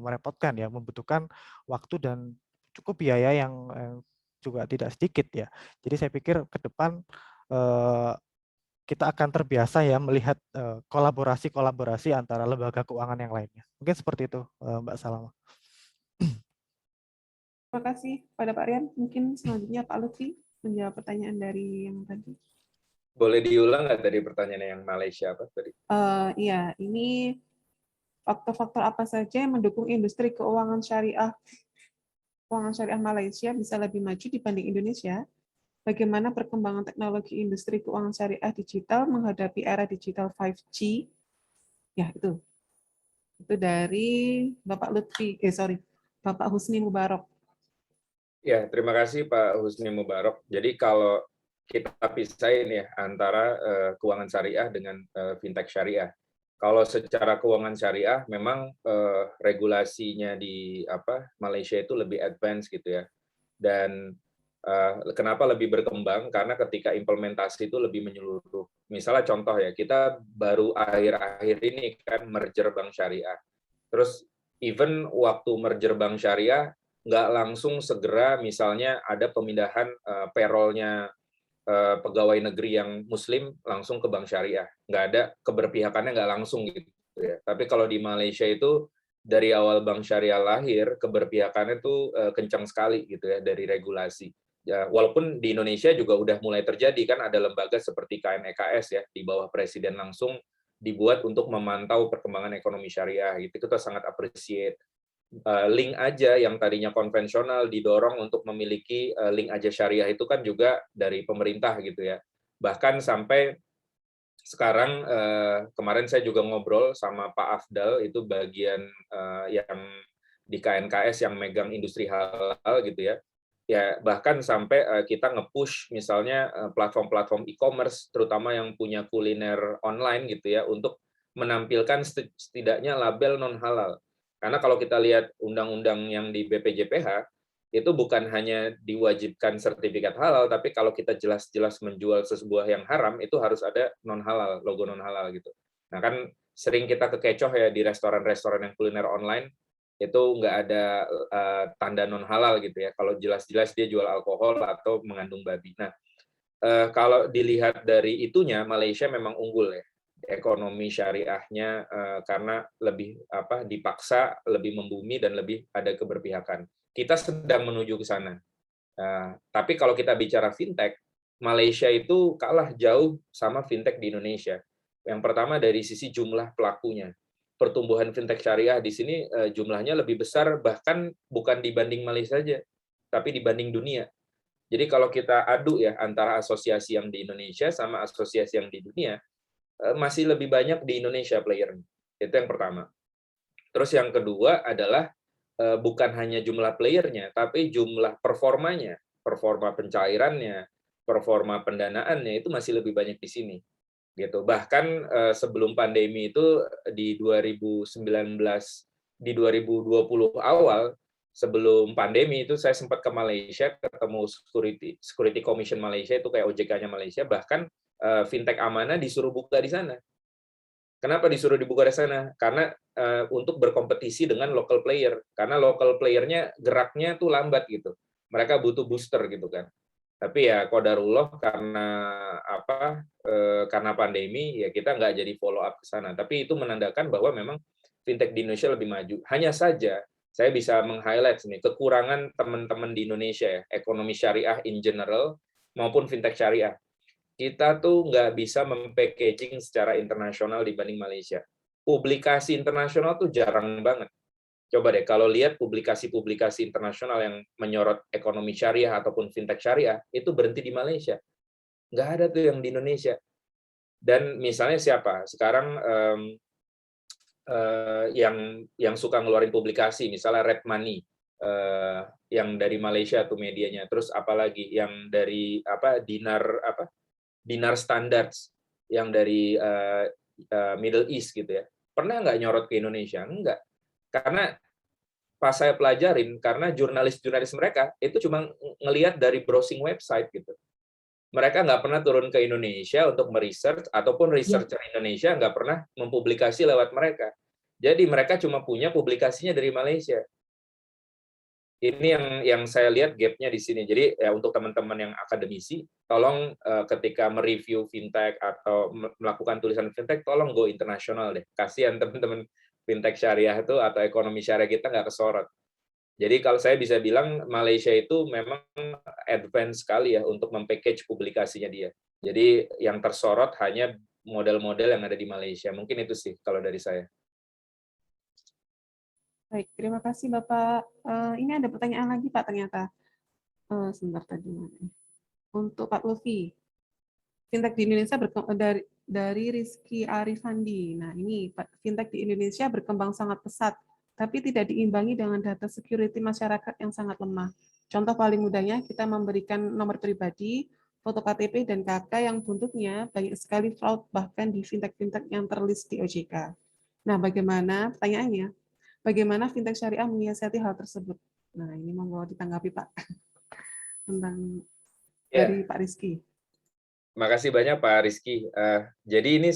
[SPEAKER 4] merepotkan ya, membutuhkan waktu dan cukup biaya yang juga tidak sedikit ya. Jadi saya pikir ke depan kita akan terbiasa ya melihat kolaborasi-kolaborasi antara lembaga keuangan yang lainnya. Mungkin seperti itu, Mbak Salama.
[SPEAKER 3] Terima kasih pada Pak Rian. Mungkin selanjutnya Pak Lutfi menjawab pertanyaan dari yang tadi.
[SPEAKER 6] Boleh diulang nggak tadi pertanyaan yang Malaysia apa tadi?
[SPEAKER 3] Iya, ini faktor-faktor apa saja yang mendukung industri keuangan syariah Malaysia bisa lebih maju dibanding Indonesia? Bagaimana perkembangan teknologi industri keuangan syariah digital menghadapi era digital 5G? Ya, itu. Itu dari Bapak Lutfi, Bapak Husni Mubarok.
[SPEAKER 6] Ya, terima kasih Pak Husni Mubarok. Jadi kalau kita pisahin ya antara keuangan syariah dengan fintech syariah. Kalau secara keuangan syariah memang regulasinya di Malaysia itu lebih advance gitu ya. Dan kenapa lebih berkembang? Karena ketika implementasi itu lebih menyeluruh. Misalnya contoh ya, kita baru akhir-akhir ini kan merger bank syariah. Terus even waktu merger bank syariah nggak langsung segera misalnya ada pemindahan payroll-nya pegawai negeri yang muslim langsung ke bank syariah. Nggak ada, keberpihakannya nggak langsung gitu ya. Tapi kalau di Malaysia itu dari awal bank syariah lahir, keberpihakannya itu kencang sekali gitu ya dari regulasi. Ya, walaupun di Indonesia juga udah mulai terjadi kan ada lembaga seperti KNEKS ya di bawah presiden langsung dibuat untuk memantau perkembangan ekonomi syariah gitu. Kita sangat appreciate. Link aja yang tadinya konvensional didorong untuk memiliki link aja syariah itu kan juga dari pemerintah gitu ya. Bahkan sampai sekarang kemarin saya juga ngobrol sama Pak Afdal, itu bagian yang di KNKS yang megang industri halal gitu ya. Ya bahkan sampai kita nge-push misalnya platform-platform e-commerce terutama yang punya kuliner online gitu ya untuk menampilkan setidaknya label non halal. Karena kalau kita lihat undang-undang yang di BPJPH, itu bukan hanya diwajibkan sertifikat halal, tapi kalau kita jelas-jelas menjual sesuatu yang haram, itu harus ada non-halal, logo non-halal gitu. Nah kan sering kita kekecoh ya di restoran-restoran yang kuliner online, itu nggak ada tanda non-halal gitu ya, kalau jelas-jelas dia jual alkohol atau mengandung babi. Nah, kalau dilihat dari itunya, Malaysia memang unggul ya ekonomi syariahnya karena lebih dipaksa, lebih membumi dan lebih ada keberpihakan. Kita sedang menuju ke sana. Tapi kalau kita bicara fintech, Malaysia itu kalah jauh sama fintech di Indonesia. Yang pertama dari sisi jumlah pelakunya. Pertumbuhan fintech syariah di sini jumlahnya lebih besar, bahkan bukan dibanding Malaysia saja, tapi dibanding dunia. Jadi kalau kita adu ya antara asosiasi yang di Indonesia sama asosiasi yang di dunia, masih lebih banyak di Indonesia playernya. Itu yang pertama. Terus yang kedua adalah bukan hanya jumlah playernya, tapi jumlah performanya, performa pencairannya, performa pendanaannya itu masih lebih banyak di sini. Gitu. Bahkan sebelum pandemi itu di 2019, di 2020 awal sebelum pandemi itu saya sempat ke Malaysia, ketemu Security Commission Malaysia, itu kayak OJK-nya Malaysia, bahkan fintech Amanah disuruh buka di sana. Kenapa disuruh dibuka di sana? Karena untuk berkompetisi dengan local player, karena local player-nya geraknya tuh lambat gitu. Mereka butuh booster gitu kan. Tapi ya qadarullah karena karena pandemi ya kita nggak jadi follow up ke sana. Tapi itu menandakan bahwa memang fintech di Indonesia lebih maju. Hanya saja saya bisa meng-highlight nih kekurangan teman-teman di Indonesia ya, ekonomi syariah in general maupun fintech syariah. Kita tuh nggak bisa mempackaging secara internasional dibanding Malaysia. Publikasi internasional tuh jarang banget. Coba deh, kalau lihat publikasi-publikasi internasional yang menyorot ekonomi syariah ataupun fintech syariah, itu berhenti di Malaysia. Nggak ada tuh yang di Indonesia. Dan misalnya siapa? Sekarang yang suka ngeluarin publikasi, misalnya Red Money, yang dari Malaysia tuh medianya. Terus apalagi yang dari Dinar Standards yang dari Middle East gitu ya. Pernah nggak nyorot ke Indonesia? Enggak. Karena pas saya pelajarin, karena jurnalis-jurnalis mereka itu cuma ngelihat dari browsing website gitu. Mereka nggak pernah turun ke Indonesia untuk meresearch, ataupun researcher Indonesia nggak pernah mempublikasi lewat mereka. Jadi mereka cuma punya publikasinya dari Malaysia. Ini yang saya lihat gap-nya di sini. Jadi ya untuk teman-teman yang akademisi, tolong ketika mereview fintech atau melakukan tulisan fintech, tolong go internasional deh. Kasihan teman-teman fintech syariah itu atau ekonomi syariah kita nggak kesorot. Jadi kalau saya bisa bilang Malaysia itu memang advance sekali ya untuk mempackage publikasinya dia. Jadi yang tersorot hanya model-model yang ada di Malaysia. Mungkin itu sih kalau dari saya.
[SPEAKER 3] Baik, terima kasih Bapak. Ini ada pertanyaan lagi Pak ternyata. Sebentar tadi. Untuk Pak Lutfi. Fintech di Indonesia dari Rizky Arifandi. Nah, ini fintech di Indonesia berkembang sangat pesat, tapi tidak diimbangi dengan data security masyarakat yang sangat lemah. Contoh paling mudahnya, kita memberikan nomor pribadi, foto KTP, dan KK yang bentuknya banyak sekali fraud, bahkan di fintech-fintech yang terlist di OJK. Nah, pertanyaannya, bagaimana fintech syariah menyiasati hal tersebut? Nah, ini mau ditanggapi Pak, tentang dari Pak Rizky.
[SPEAKER 6] Makasih banyak Pak Rizky. Jadi ini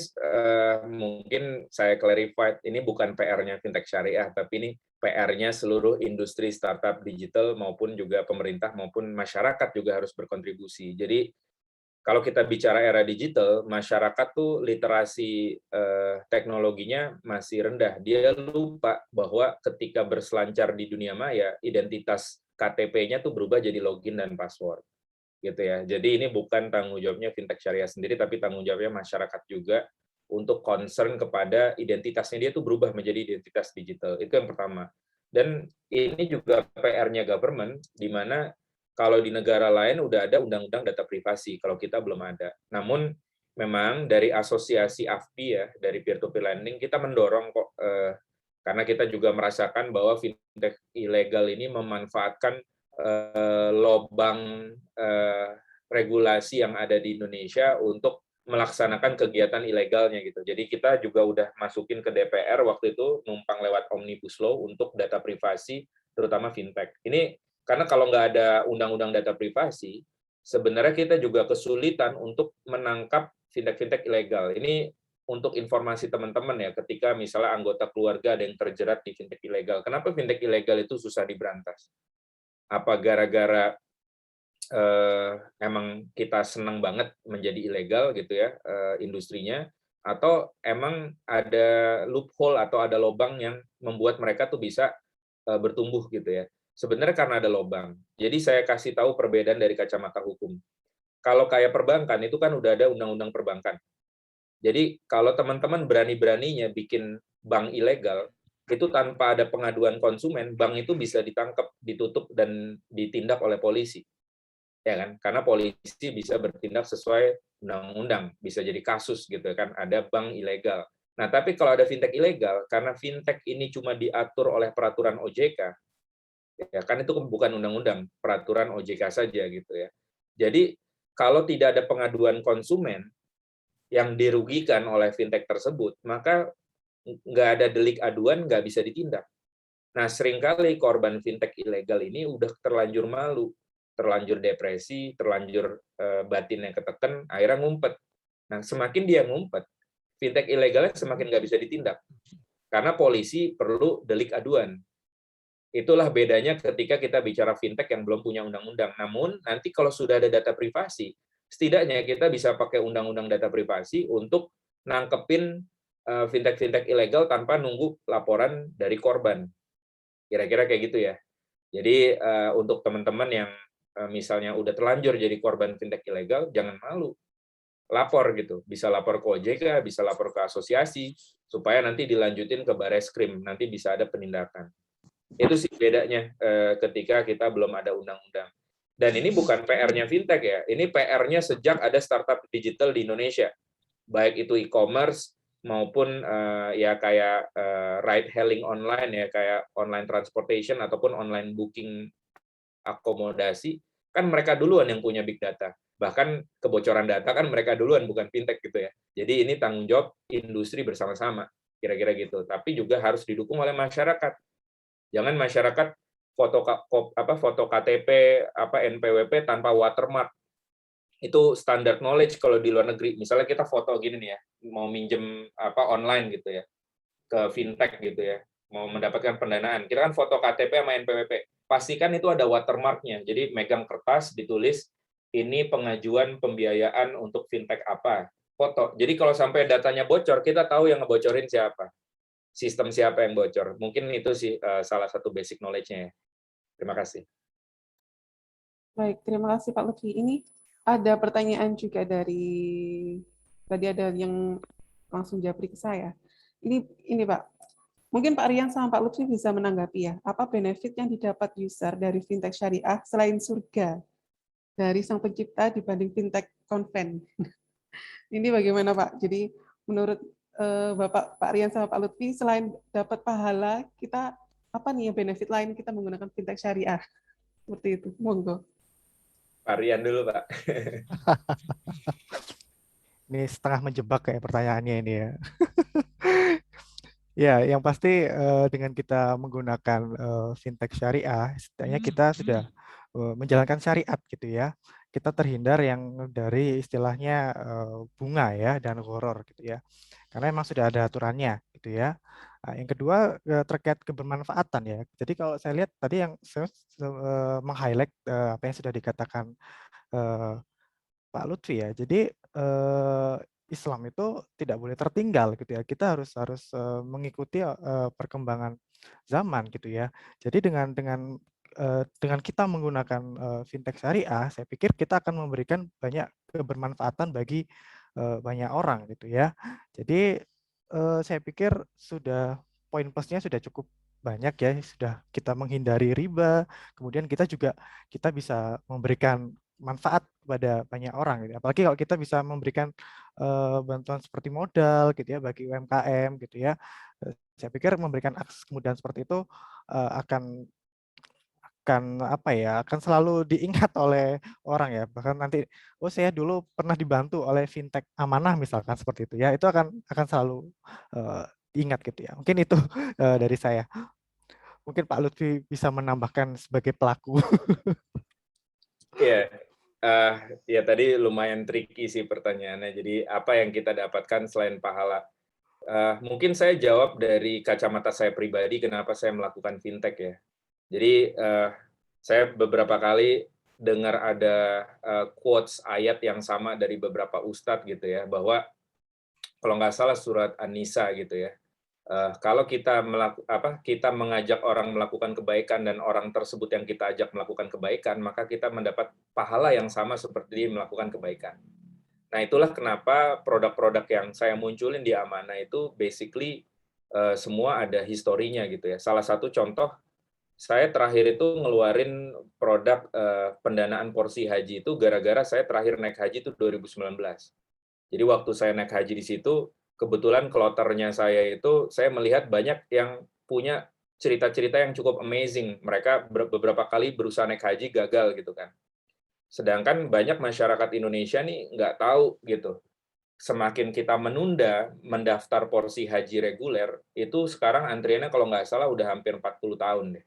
[SPEAKER 6] mungkin saya clarify, ini bukan PR-nya fintech syariah, tapi ini PR-nya seluruh industri startup digital maupun juga pemerintah maupun masyarakat juga harus berkontribusi. Jadi kalau kita bicara era digital, masyarakat tuh literasi teknologinya masih rendah. Dia lupa bahwa ketika berselancar di dunia maya, identitas KTP-nya tuh berubah jadi login dan password. Gitu ya. Jadi ini bukan tanggung jawabnya fintech syariah sendiri, tapi tanggung jawabnya masyarakat juga untuk concern kepada identitasnya dia tuh berubah menjadi identitas digital. Itu yang pertama. Dan ini juga PR-nya government, di mana kalau di negara lain udah ada undang-undang data privasi, kalau kita belum ada. Namun memang dari asosiasi AFPI ya, dari peer-to-peer lending, kita mendorong kok, karena kita juga merasakan bahwa fintech ilegal ini memanfaatkan lobang regulasi yang ada di Indonesia untuk melaksanakan kegiatan ilegalnya gitu. Jadi kita juga udah masukin ke DPR waktu itu numpang lewat Omnibus Law untuk data privasi, terutama fintech. Ini karena kalau nggak ada undang-undang data privasi, sebenarnya kita juga kesulitan untuk menangkap fintech-fintech ilegal. Ini untuk informasi teman-teman ya, ketika misalnya anggota keluarga ada yang terjerat di fintech ilegal. Kenapa fintech ilegal itu susah diberantas? Apa gara-gara emang kita senang banget menjadi ilegal gitu ya industrinya, atau emang ada loophole atau ada lobang yang membuat mereka tuh bisa bertumbuh gitu ya. Sebenarnya karena ada lobang. Jadi saya kasih tahu perbedaan dari kacamata hukum. Kalau kayak perbankan itu kan udah ada undang-undang perbankan. Jadi kalau teman-teman berani-beraninya bikin bank ilegal, itu tanpa ada pengaduan konsumen, bank itu bisa ditangkap, ditutup, dan ditindak oleh polisi. Ya kan? Karena polisi bisa bertindak sesuai undang-undang, bisa jadi kasus gitu kan, ada bank ilegal. Nah, tapi kalau ada fintech ilegal, karena fintech ini cuma diatur oleh peraturan OJK, ya kan itu bukan undang-undang, peraturan OJK saja gitu ya. Jadi kalau tidak ada pengaduan konsumen yang dirugikan oleh fintech tersebut, maka nggak ada delik aduan, nggak bisa ditindak. Nah, seringkali korban fintech ilegal ini udah terlanjur malu, terlanjur depresi, terlanjur batinnya ketekan, akhirnya ngumpet. Nah, semakin dia ngumpet, fintech ilegalnya semakin nggak bisa ditindak. Karena polisi perlu delik aduan. Itulah bedanya ketika kita bicara fintech yang belum punya undang-undang. Namun, nanti kalau sudah ada data privasi, setidaknya kita bisa pakai undang-undang data privasi untuk nangkepin fintech-fintech ilegal tanpa nunggu laporan dari korban. Kira-kira kayak gitu ya. Jadi, untuk teman-teman yang misalnya udah terlanjur jadi korban fintech ilegal, jangan malu. Lapor gitu. Bisa lapor ke OJK, bisa lapor ke asosiasi, supaya nanti dilanjutin ke Bareskrim, nanti bisa ada penindakan. Itu sih bedanya ketika kita belum ada undang-undang. Dan ini bukan PR-nya fintech ya, ini PR-nya sejak ada startup digital di Indonesia. Baik itu e-commerce maupun ya kayak ride hailing online ya, kayak online transportation ataupun online booking akomodasi, kan mereka duluan yang punya big data. Bahkan kebocoran data kan mereka duluan, bukan fintech gitu ya. Jadi ini tanggung jawab industri bersama-sama, kira-kira gitu. Tapi juga harus didukung oleh masyarakat. Jangan masyarakat foto KTP NPWP tanpa watermark. Itu standar knowledge kalau di luar negeri. Misalnya kita foto gini nih ya, mau minjem online gitu ya, ke fintech gitu ya, mau mendapatkan pendanaan. Kita kan foto KTP sama NPWP. Pastikan itu ada watermark-nya. Jadi megang kertas ditulis ini pengajuan pembiayaan untuk fintech apa. Foto. Jadi kalau sampai datanya bocor, kita tahu yang ngebocorin siapa. Sistem siapa yang bocor. Mungkin itu sih salah satu basic knowledge-nya ya. Terima kasih.
[SPEAKER 3] Baik, terima kasih Pak Lutfi. Ini ada pertanyaan juga dari, tadi ada yang langsung japri ke saya. Ini Pak, mungkin Pak Rian sama Pak Lutfi bisa menanggapi ya, apa benefit yang didapat user dari fintech syariah selain surga dari sang pencipta dibanding fintech konven? Ini bagaimana Pak? Jadi menurut Bapak Pak Rian sama Pak Lutfi, selain dapat pahala, kita apa nih benefit lain kita menggunakan fintech syariah? Seperti itu, monggo.
[SPEAKER 6] Pak Rian dulu, Pak.
[SPEAKER 4] Ini setengah menjebak kayak pertanyaannya ini ya. Ya, yang pasti dengan kita menggunakan fintech syariah, setidaknya kita sudah menjalankan syariat gitu ya. Kita terhindar yang dari istilahnya bunga ya dan gharar gitu ya. Karena memang sudah ada aturannya gitu ya. Nah, yang kedua terkait kebermanfaatan ya. Jadi kalau saya lihat tadi yang saya meng-highlight apa yang sudah dikatakan Pak Lutfi ya. Jadi Islam itu tidak boleh tertinggal gitu ya. Kita harus mengikuti perkembangan zaman gitu ya. Jadi dengan kita menggunakan fintech syariah, saya pikir kita akan memberikan banyak kebermanfaatan bagi banyak orang gitu ya. Jadi saya pikir sudah poin plusnya sudah cukup banyak ya, sudah kita menghindari riba, kemudian kita bisa memberikan manfaat kepada banyak orang gitu. Apalagi kalau kita bisa memberikan bantuan seperti modal gitu ya bagi UMKM gitu ya. Saya pikir memberikan akses kemudahan seperti itu akan akan selalu diingat oleh orang ya. Bahkan nanti saya dulu pernah dibantu oleh fintech amanah misalkan seperti itu ya. Itu akan selalu diingat gitu ya. Mungkin itu dari saya. Mungkin Pak Lutfi bisa menambahkan sebagai pelaku.
[SPEAKER 6] Iya, ya tadi lumayan tricky sih pertanyaannya. Jadi apa yang kita dapatkan selain pahala? Mungkin saya jawab dari kacamata saya pribadi kenapa saya melakukan fintech ya. Jadi saya beberapa kali dengar ada quotes ayat yang sama dari beberapa ustadz gitu ya, bahwa kalau nggak salah surat An-Nisa gitu ya. Kalau kita kita mengajak orang melakukan kebaikan dan orang tersebut yang kita ajak melakukan kebaikan, maka kita mendapat pahala yang sama seperti melakukan kebaikan. Nah, itulah kenapa produk-produk yang saya munculin di Amanah itu basically semua ada historinya gitu ya. Salah satu contoh, saya terakhir itu ngeluarin produk pendanaan porsi haji itu gara-gara saya terakhir naik haji itu 2019. Jadi waktu saya naik haji di situ, kebetulan kloternya saya itu, saya melihat banyak yang punya cerita-cerita yang cukup amazing. Mereka beberapa kali berusaha naik haji gagal gitu kan. Sedangkan banyak masyarakat Indonesia nih nggak tahu gitu. semakin kita menunda mendaftar porsi haji reguler, itu sekarang antriannya kalau nggak salah udah hampir 40 tahun deh,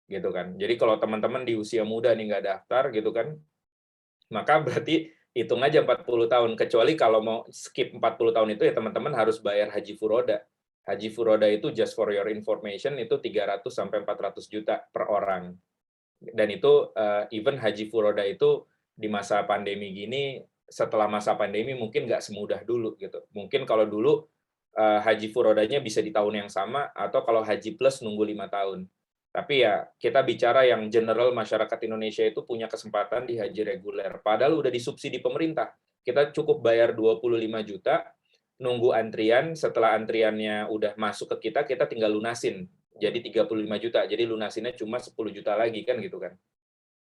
[SPEAKER 6] gitu kan. Jadi kalau teman-teman di usia muda nih nggak daftar gitu kan, maka berarti hitung aja 40 tahun. Kecuali kalau mau skip 40 tahun itu ya teman-teman harus bayar haji furoda. Haji furoda itu just for your information itu 300 sampai 400 juta per orang. Dan itu even haji furoda itu di masa pandemi gini, setelah masa pandemi mungkin nggak semudah dulu gitu. Mungkin kalau dulu haji furodanya bisa di tahun yang sama, atau kalau haji plus nunggu 5 tahun. Tapi ya kita bicara yang general, masyarakat Indonesia itu punya kesempatan di haji reguler. Padahal udah disubsidi pemerintah. Kita cukup bayar 25 juta, nunggu antrian, setelah antriannya udah masuk ke kita tinggal lunasin. Jadi 35 juta, jadi lunasinnya cuma 10 juta lagi kan gitu kan.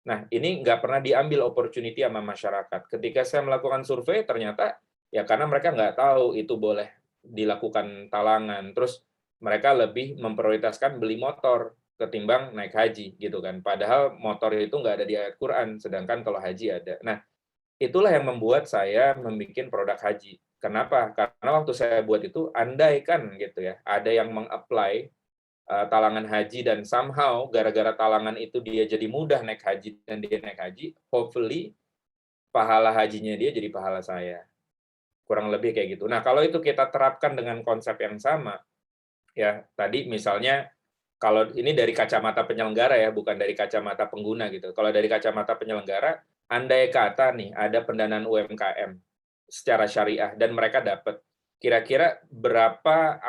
[SPEAKER 6] Nah, ini nggak pernah diambil opportunity sama masyarakat. Ketika saya melakukan survei, ternyata ya karena mereka nggak tahu itu boleh dilakukan talangan. Terus mereka lebih memprioritaskan beli motor ketimbang naik haji gitu kan. Padahal motor itu nggak ada di ayat Quran, sedangkan kalau haji ada. Nah, itulah yang membuat saya membuat produk haji. Kenapa? Karena waktu saya buat itu, andaikan gitu ya, ada yang meng-apply talangan haji dan somehow gara-gara talangan itu dia jadi mudah naik haji dan dia naik haji, hopefully pahala hajinya dia jadi pahala saya. Kurang lebih kayak gitu. Nah, kalau itu kita terapkan dengan konsep yang sama, ya tadi misalnya kalau ini dari kacamata penyelenggara ya, bukan dari kacamata pengguna gitu. Kalau dari kacamata penyelenggara, andai kata nih ada pendanaan UMKM secara syariah dan mereka dapat, kira-kira berapa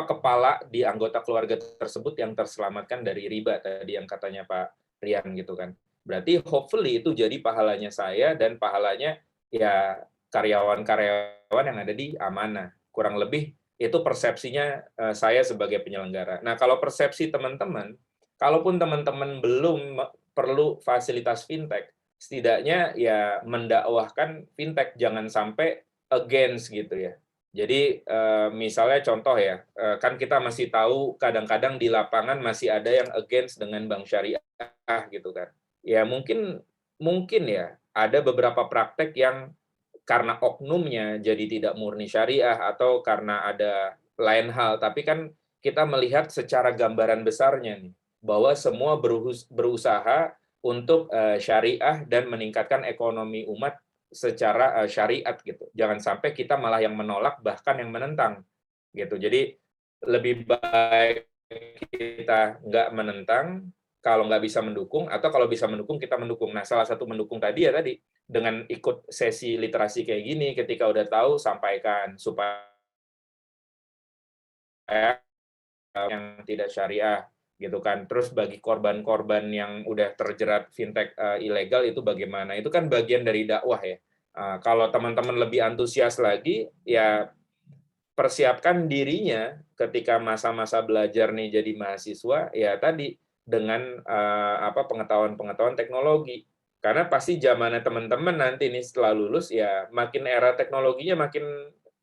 [SPEAKER 6] kepala di anggota keluarga tersebut yang terselamatkan dari riba tadi yang katanya Pak Rian gitu kan. Berarti hopefully itu jadi pahalanya saya dan pahalanya ya karyawan-karyawan yang ada di Amanah. Kurang lebih itu persepsinya saya sebagai penyelenggara. Nah, kalau persepsi teman-teman, kalaupun teman-teman belum perlu fasilitas fintech, setidaknya ya mendakwahkan fintech, jangan sampai against gitu ya. Jadi misalnya contoh ya, kan kita masih tahu kadang-kadang di lapangan masih ada yang against dengan bank syariah gitu kan. Ya mungkin ya ada beberapa praktek yang karena oknumnya jadi tidak murni syariah atau karena ada lain hal, tapi kan kita melihat secara gambaran besarnya nih bahwa semua berusaha untuk syariah dan meningkatkan ekonomi umat secara syariat gitu. Jangan sampai kita malah yang menolak bahkan yang menentang gitu. Jadi lebih baik kita nggak menentang kalau nggak bisa mendukung, atau kalau bisa mendukung kita mendukung. Nah, salah satu mendukung tadi ya tadi dengan ikut sesi literasi kayak gini, ketika udah tahu sampaikan supaya yang tidak syariah gitu kan. Terus bagi korban-korban yang udah terjerat fintech ilegal itu bagaimana? Itu kan bagian dari dakwah ya. Kalau teman-teman lebih antusias lagi, ya persiapkan dirinya ketika masa-masa belajar nih jadi mahasiswa, ya tadi dengan pengetahuan-pengetahuan teknologi. Karena pasti zamannya teman-teman nanti nih setelah lulus ya makin era teknologinya makin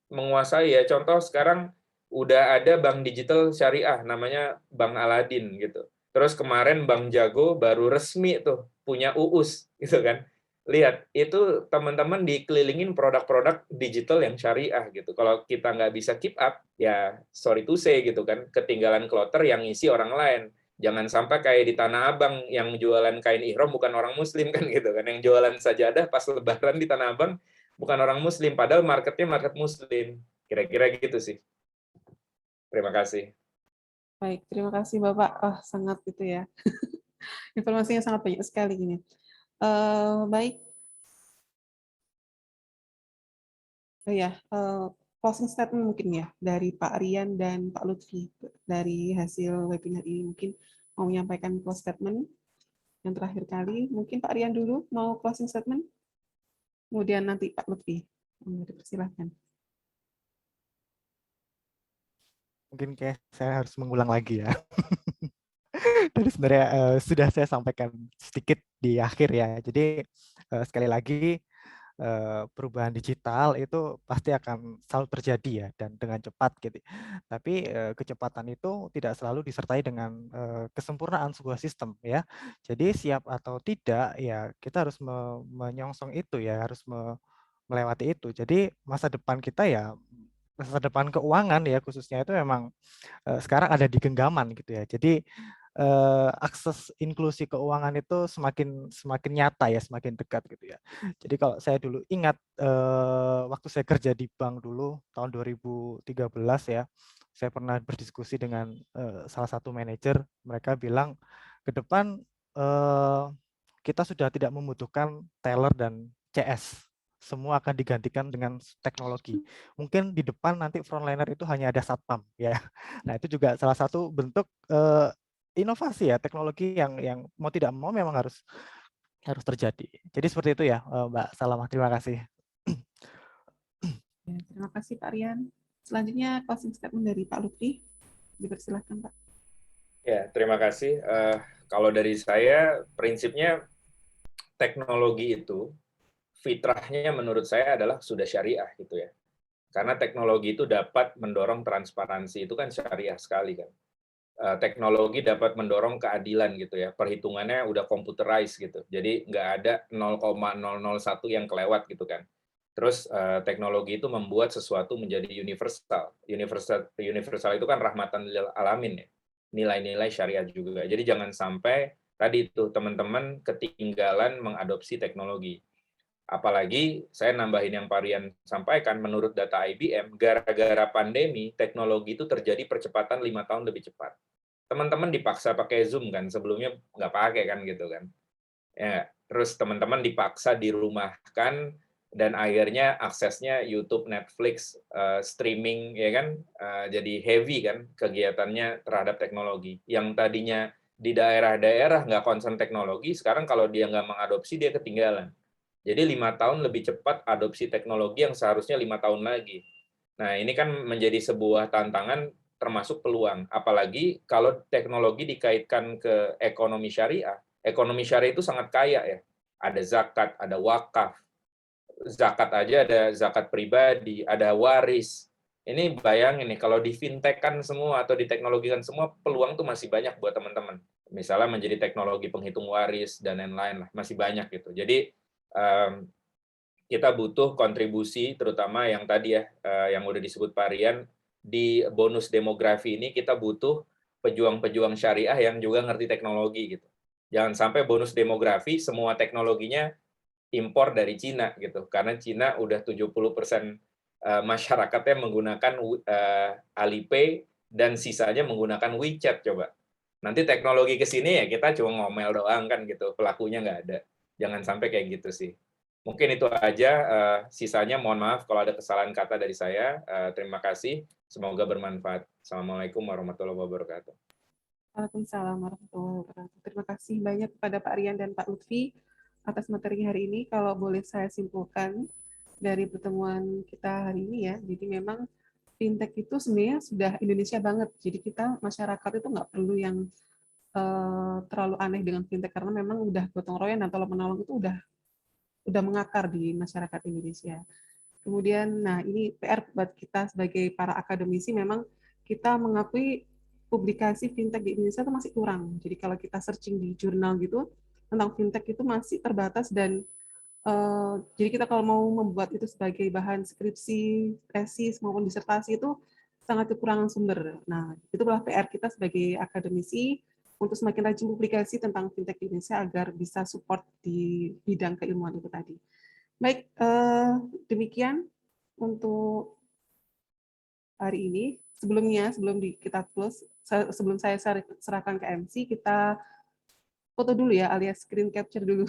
[SPEAKER 6] menguasai ya. Contoh sekarang udah ada bank digital syariah namanya Bank Aladin gitu. Terus kemarin Bank Jago baru resmi tuh punya UUS gitu kan. Lihat, itu teman-teman dikelilingin produk-produk digital yang syariah gitu. Kalau kita nggak bisa keep up, ya sorry to say gitu kan, ketinggalan kloter yang isi orang lain. Jangan sampai kayak di Tanah Abang yang jualan kain ihram bukan orang muslim kan gitu kan. Yang jualan sajadah pas lebaran di Tanah Abang bukan orang muslim, padahal marketnya market muslim. Kira-kira gitu sih. Terima kasih.
[SPEAKER 3] Baik, terima kasih Bapak. Sangat gitu ya. Informasinya sangat banyak sekali ini. Baik. Closing statement mungkin ya dari Pak Rian dan Pak Lutfi dari hasil webinar ini, mungkin mau menyampaikan closing statement yang terakhir kali. Mungkin Pak Rian dulu mau closing statement, kemudian nanti Pak Lutfi. Dipersilahkan.
[SPEAKER 4] Mungkin kayak saya harus mengulang lagi ya. Tadi sebenarnya sudah saya sampaikan sedikit di akhir ya. Jadi sekali lagi perubahan digital itu pasti akan selalu terjadi ya, dan dengan cepat gitu. Tapi kecepatan itu tidak selalu disertai dengan kesempurnaan sebuah sistem ya. Jadi siap atau tidak ya kita harus menyongsong itu ya, harus melewati itu. Jadi masa depan kita ya, masa depan keuangan ya khususnya itu memang sekarang ada di genggaman gitu ya. Jadi akses inklusi keuangan itu semakin semakin nyata ya, semakin dekat gitu ya. Jadi kalau saya dulu ingat waktu saya kerja di bank dulu tahun 2013 ya, saya pernah berdiskusi dengan salah satu manajer. Mereka bilang ke depan kita sudah tidak membutuhkan teller dan CS. Semua akan digantikan dengan teknologi. Mungkin di depan nanti frontliner itu hanya ada satpam ya. Nah, itu juga salah satu bentuk inovasi ya, teknologi yang mau tidak mau memang harus terjadi. Jadi seperti itu ya, Mbak Salamah. Terima kasih.
[SPEAKER 3] Ya, terima kasih Pak Rian. Selanjutnya closing statement dari Pak Lutfi. Dipersilahkan Pak.
[SPEAKER 6] Ya, terima kasih. Kalau dari saya, prinsipnya teknologi itu fitrahnya menurut saya adalah sudah syariah gitu ya. Karena teknologi itu dapat mendorong transparansi, itu kan syariah sekali kan. Teknologi dapat mendorong keadilan gitu ya. Perhitungannya udah computerized gitu. Jadi nggak ada 0,001 yang kelewat gitu kan. Terus teknologi itu membuat sesuatu menjadi universal. Universal itu kan rahmatan lil alamin ya. Nilai-nilai syariat juga. Jadi jangan sampai tadi itu teman-teman ketinggalan mengadopsi teknologi. Apalagi saya nambahin yang Pak Rian sampaikan, menurut data IBM, gara-gara pandemi, teknologi itu terjadi percepatan 5 tahun lebih cepat. Teman-teman dipaksa pakai Zoom kan, sebelumnya nggak pakai kan gitu kan. Ya, terus teman-teman dipaksa dirumahkan, dan akhirnya aksesnya YouTube, Netflix, streaming, ya kan, jadi heavy kan kegiatannya terhadap teknologi. Yang tadinya di daerah-daerah nggak concern teknologi, sekarang kalau dia nggak mengadopsi, dia ketinggalan. Jadi 5 tahun lebih cepat adopsi teknologi yang seharusnya 5 tahun lagi. Nah, ini kan menjadi sebuah tantangan termasuk peluang. Apalagi kalau teknologi dikaitkan ke ekonomi syariah. Ekonomi syariah itu sangat kaya ya. Ada zakat, ada wakaf. Zakat aja ada zakat pribadi, ada waris. Ini bayangin nih, kalau di fintech kan semua atau diteknologikan semua, peluang tuh masih banyak buat teman-teman. Misalnya menjadi teknologi penghitung waris dan lain-lain lah, masih banyak gitu. Jadi kita butuh kontribusi, terutama yang tadi ya, yang udah disebut Pak Rian, di bonus demografi ini kita butuh pejuang-pejuang syariah yang juga ngerti teknologi gitu. Jangan sampai bonus demografi semua teknologinya impor dari Cina gitu, karena Cina udah 70% masyarakatnya menggunakan Alipay dan sisanya menggunakan WeChat coba. Nanti teknologi ke sini ya kita cuma ngomel doang kan gitu, pelakunya nggak ada. Jangan sampai kayak gitu sih. Mungkin itu aja, sisanya mohon maaf kalau ada kesalahan kata dari saya. Terima kasih, semoga bermanfaat. Assalamualaikum warahmatullahi wabarakatuh.
[SPEAKER 3] Waalaikumsalam warahmatullahi wabarakatuh. Terima kasih banyak kepada Pak Rian dan Pak Lutfi atas materi hari ini. Kalau boleh saya simpulkan dari pertemuan kita hari ini ya, jadi memang fintech itu sebenarnya sudah Indonesia banget. Jadi kita masyarakat itu nggak perlu yang terlalu aneh dengan fintech karena memang udah gotong royong dan tolong menolong itu udah mengakar di masyarakat Indonesia. Kemudian, nah ini PR buat kita sebagai para akademisi, memang kita mengakui publikasi fintech di Indonesia itu masih kurang. Jadi kalau kita searching di jurnal gitu, tentang fintech itu masih terbatas dan jadi kita kalau mau membuat itu sebagai bahan skripsi, tesis, maupun disertasi itu sangat kekurangan sumber. Nah, itulah PR kita sebagai akademisi untuk semakin rajin publikasi tentang fintech di Indonesia agar bisa support di bidang keilmuan itu tadi. Baik, demikian untuk hari ini. Sebelumnya, kita close, sebelum saya serahkan ke MC, kita foto dulu ya, alias screen capture dulu.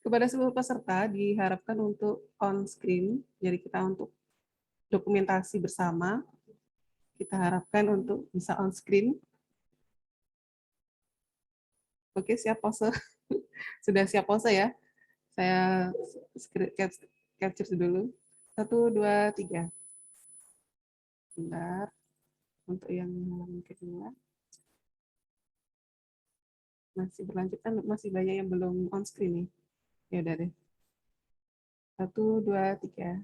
[SPEAKER 3] Kepada seluruh peserta diharapkan untuk on screen, jadi kita untuk dokumentasi bersama, kita harapkan untuk bisa on screen. Oke, siap pose. Sudah siap pose ya. Saya capture dulu. 1, 2, 3. Bentar. Untuk yang kedua. Masih berlanjut kan, masih banyak yang belum on screen nih. Ya udah deh. 1, 2, 3.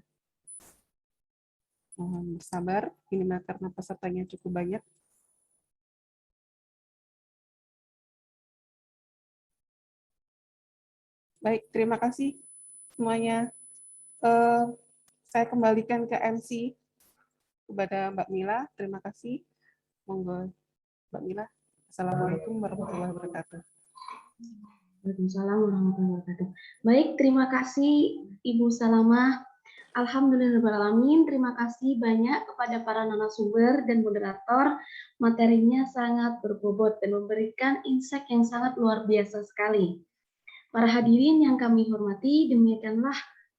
[SPEAKER 3] Mohon bersabar, ini karena pesertanya cukup banyak. Baik, terima kasih semuanya. Saya kembalikan ke MC kepada Mbak Mila. Terima kasih. Monggo Mbak Mila. Assalamualaikum warahmatullahi wabarakatuh.
[SPEAKER 2] Waalaikumsalam warahmatullahi wabarakatuh. Baik, terima kasih Ibu Salamah. Alhamdulillahirrahmanirrahim. Terima kasih banyak kepada para narasumber dan moderator. Materinya sangat berbobot dan memberikan insight yang sangat luar biasa sekali. Para hadirin yang kami hormati, demikianlah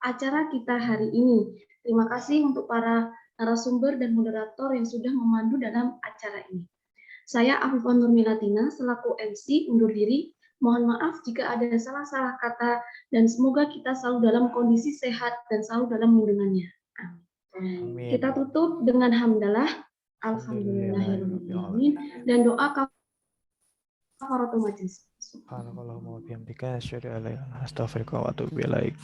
[SPEAKER 2] acara kita hari ini. Terima kasih untuk para narasumber dan moderator yang sudah memandu dalam acara ini. Saya Afifah Nurmilatina selaku MC undur diri. Mohon maaf jika ada salah-salah kata dan semoga kita selalu dalam kondisi sehat dan selalu dalam lindungannya.
[SPEAKER 4] Amin.
[SPEAKER 2] Kita tutup dengan hamdalah. Alhamdulillahirrahmanirrahim. Dan doa kafaratul majlis.
[SPEAKER 4] Subhanakallahumma wa bihamdika asyhadu an la ilaha illa anta astaghfiruka wa atubu ilaik.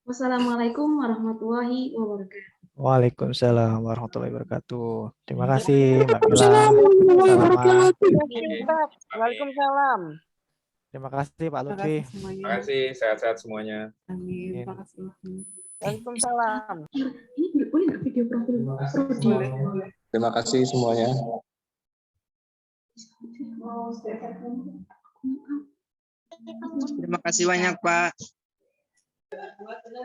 [SPEAKER 2] Wassalamualaikum warahmatullahi wabarakatuh.
[SPEAKER 4] Waalaikumsalam warahmatullahi wabarakatuh. Terima kasih Mbak Mila. Selamat.
[SPEAKER 5] Waalaikumsalam.
[SPEAKER 4] Terima kasih Pak
[SPEAKER 3] Terima
[SPEAKER 4] Lutfi.
[SPEAKER 3] kasih semuanya.
[SPEAKER 6] Terima kasih, sehat-sehat semuanya.
[SPEAKER 3] Amin. Terima kasih.
[SPEAKER 5] Waalaikumsalam.
[SPEAKER 2] Ini boleh nggak video profil Prodi?
[SPEAKER 3] Boleh.
[SPEAKER 1] Terima kasih semuanya.
[SPEAKER 7] Terima kasih banyak, Pak.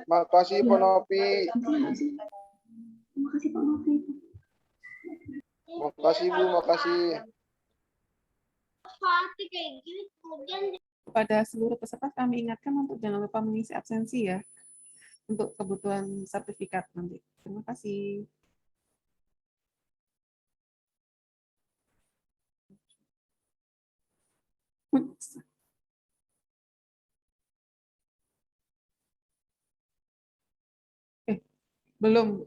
[SPEAKER 8] Makasih Pak Novi.
[SPEAKER 2] Terima kasih Pak Novi.
[SPEAKER 8] Makasih Bu, makasih.
[SPEAKER 3] Kepada seluruh peserta kami ingatkan untuk jangan lupa mengisi absensi ya untuk kebutuhan sertifikat nanti. Terima kasih. Belum.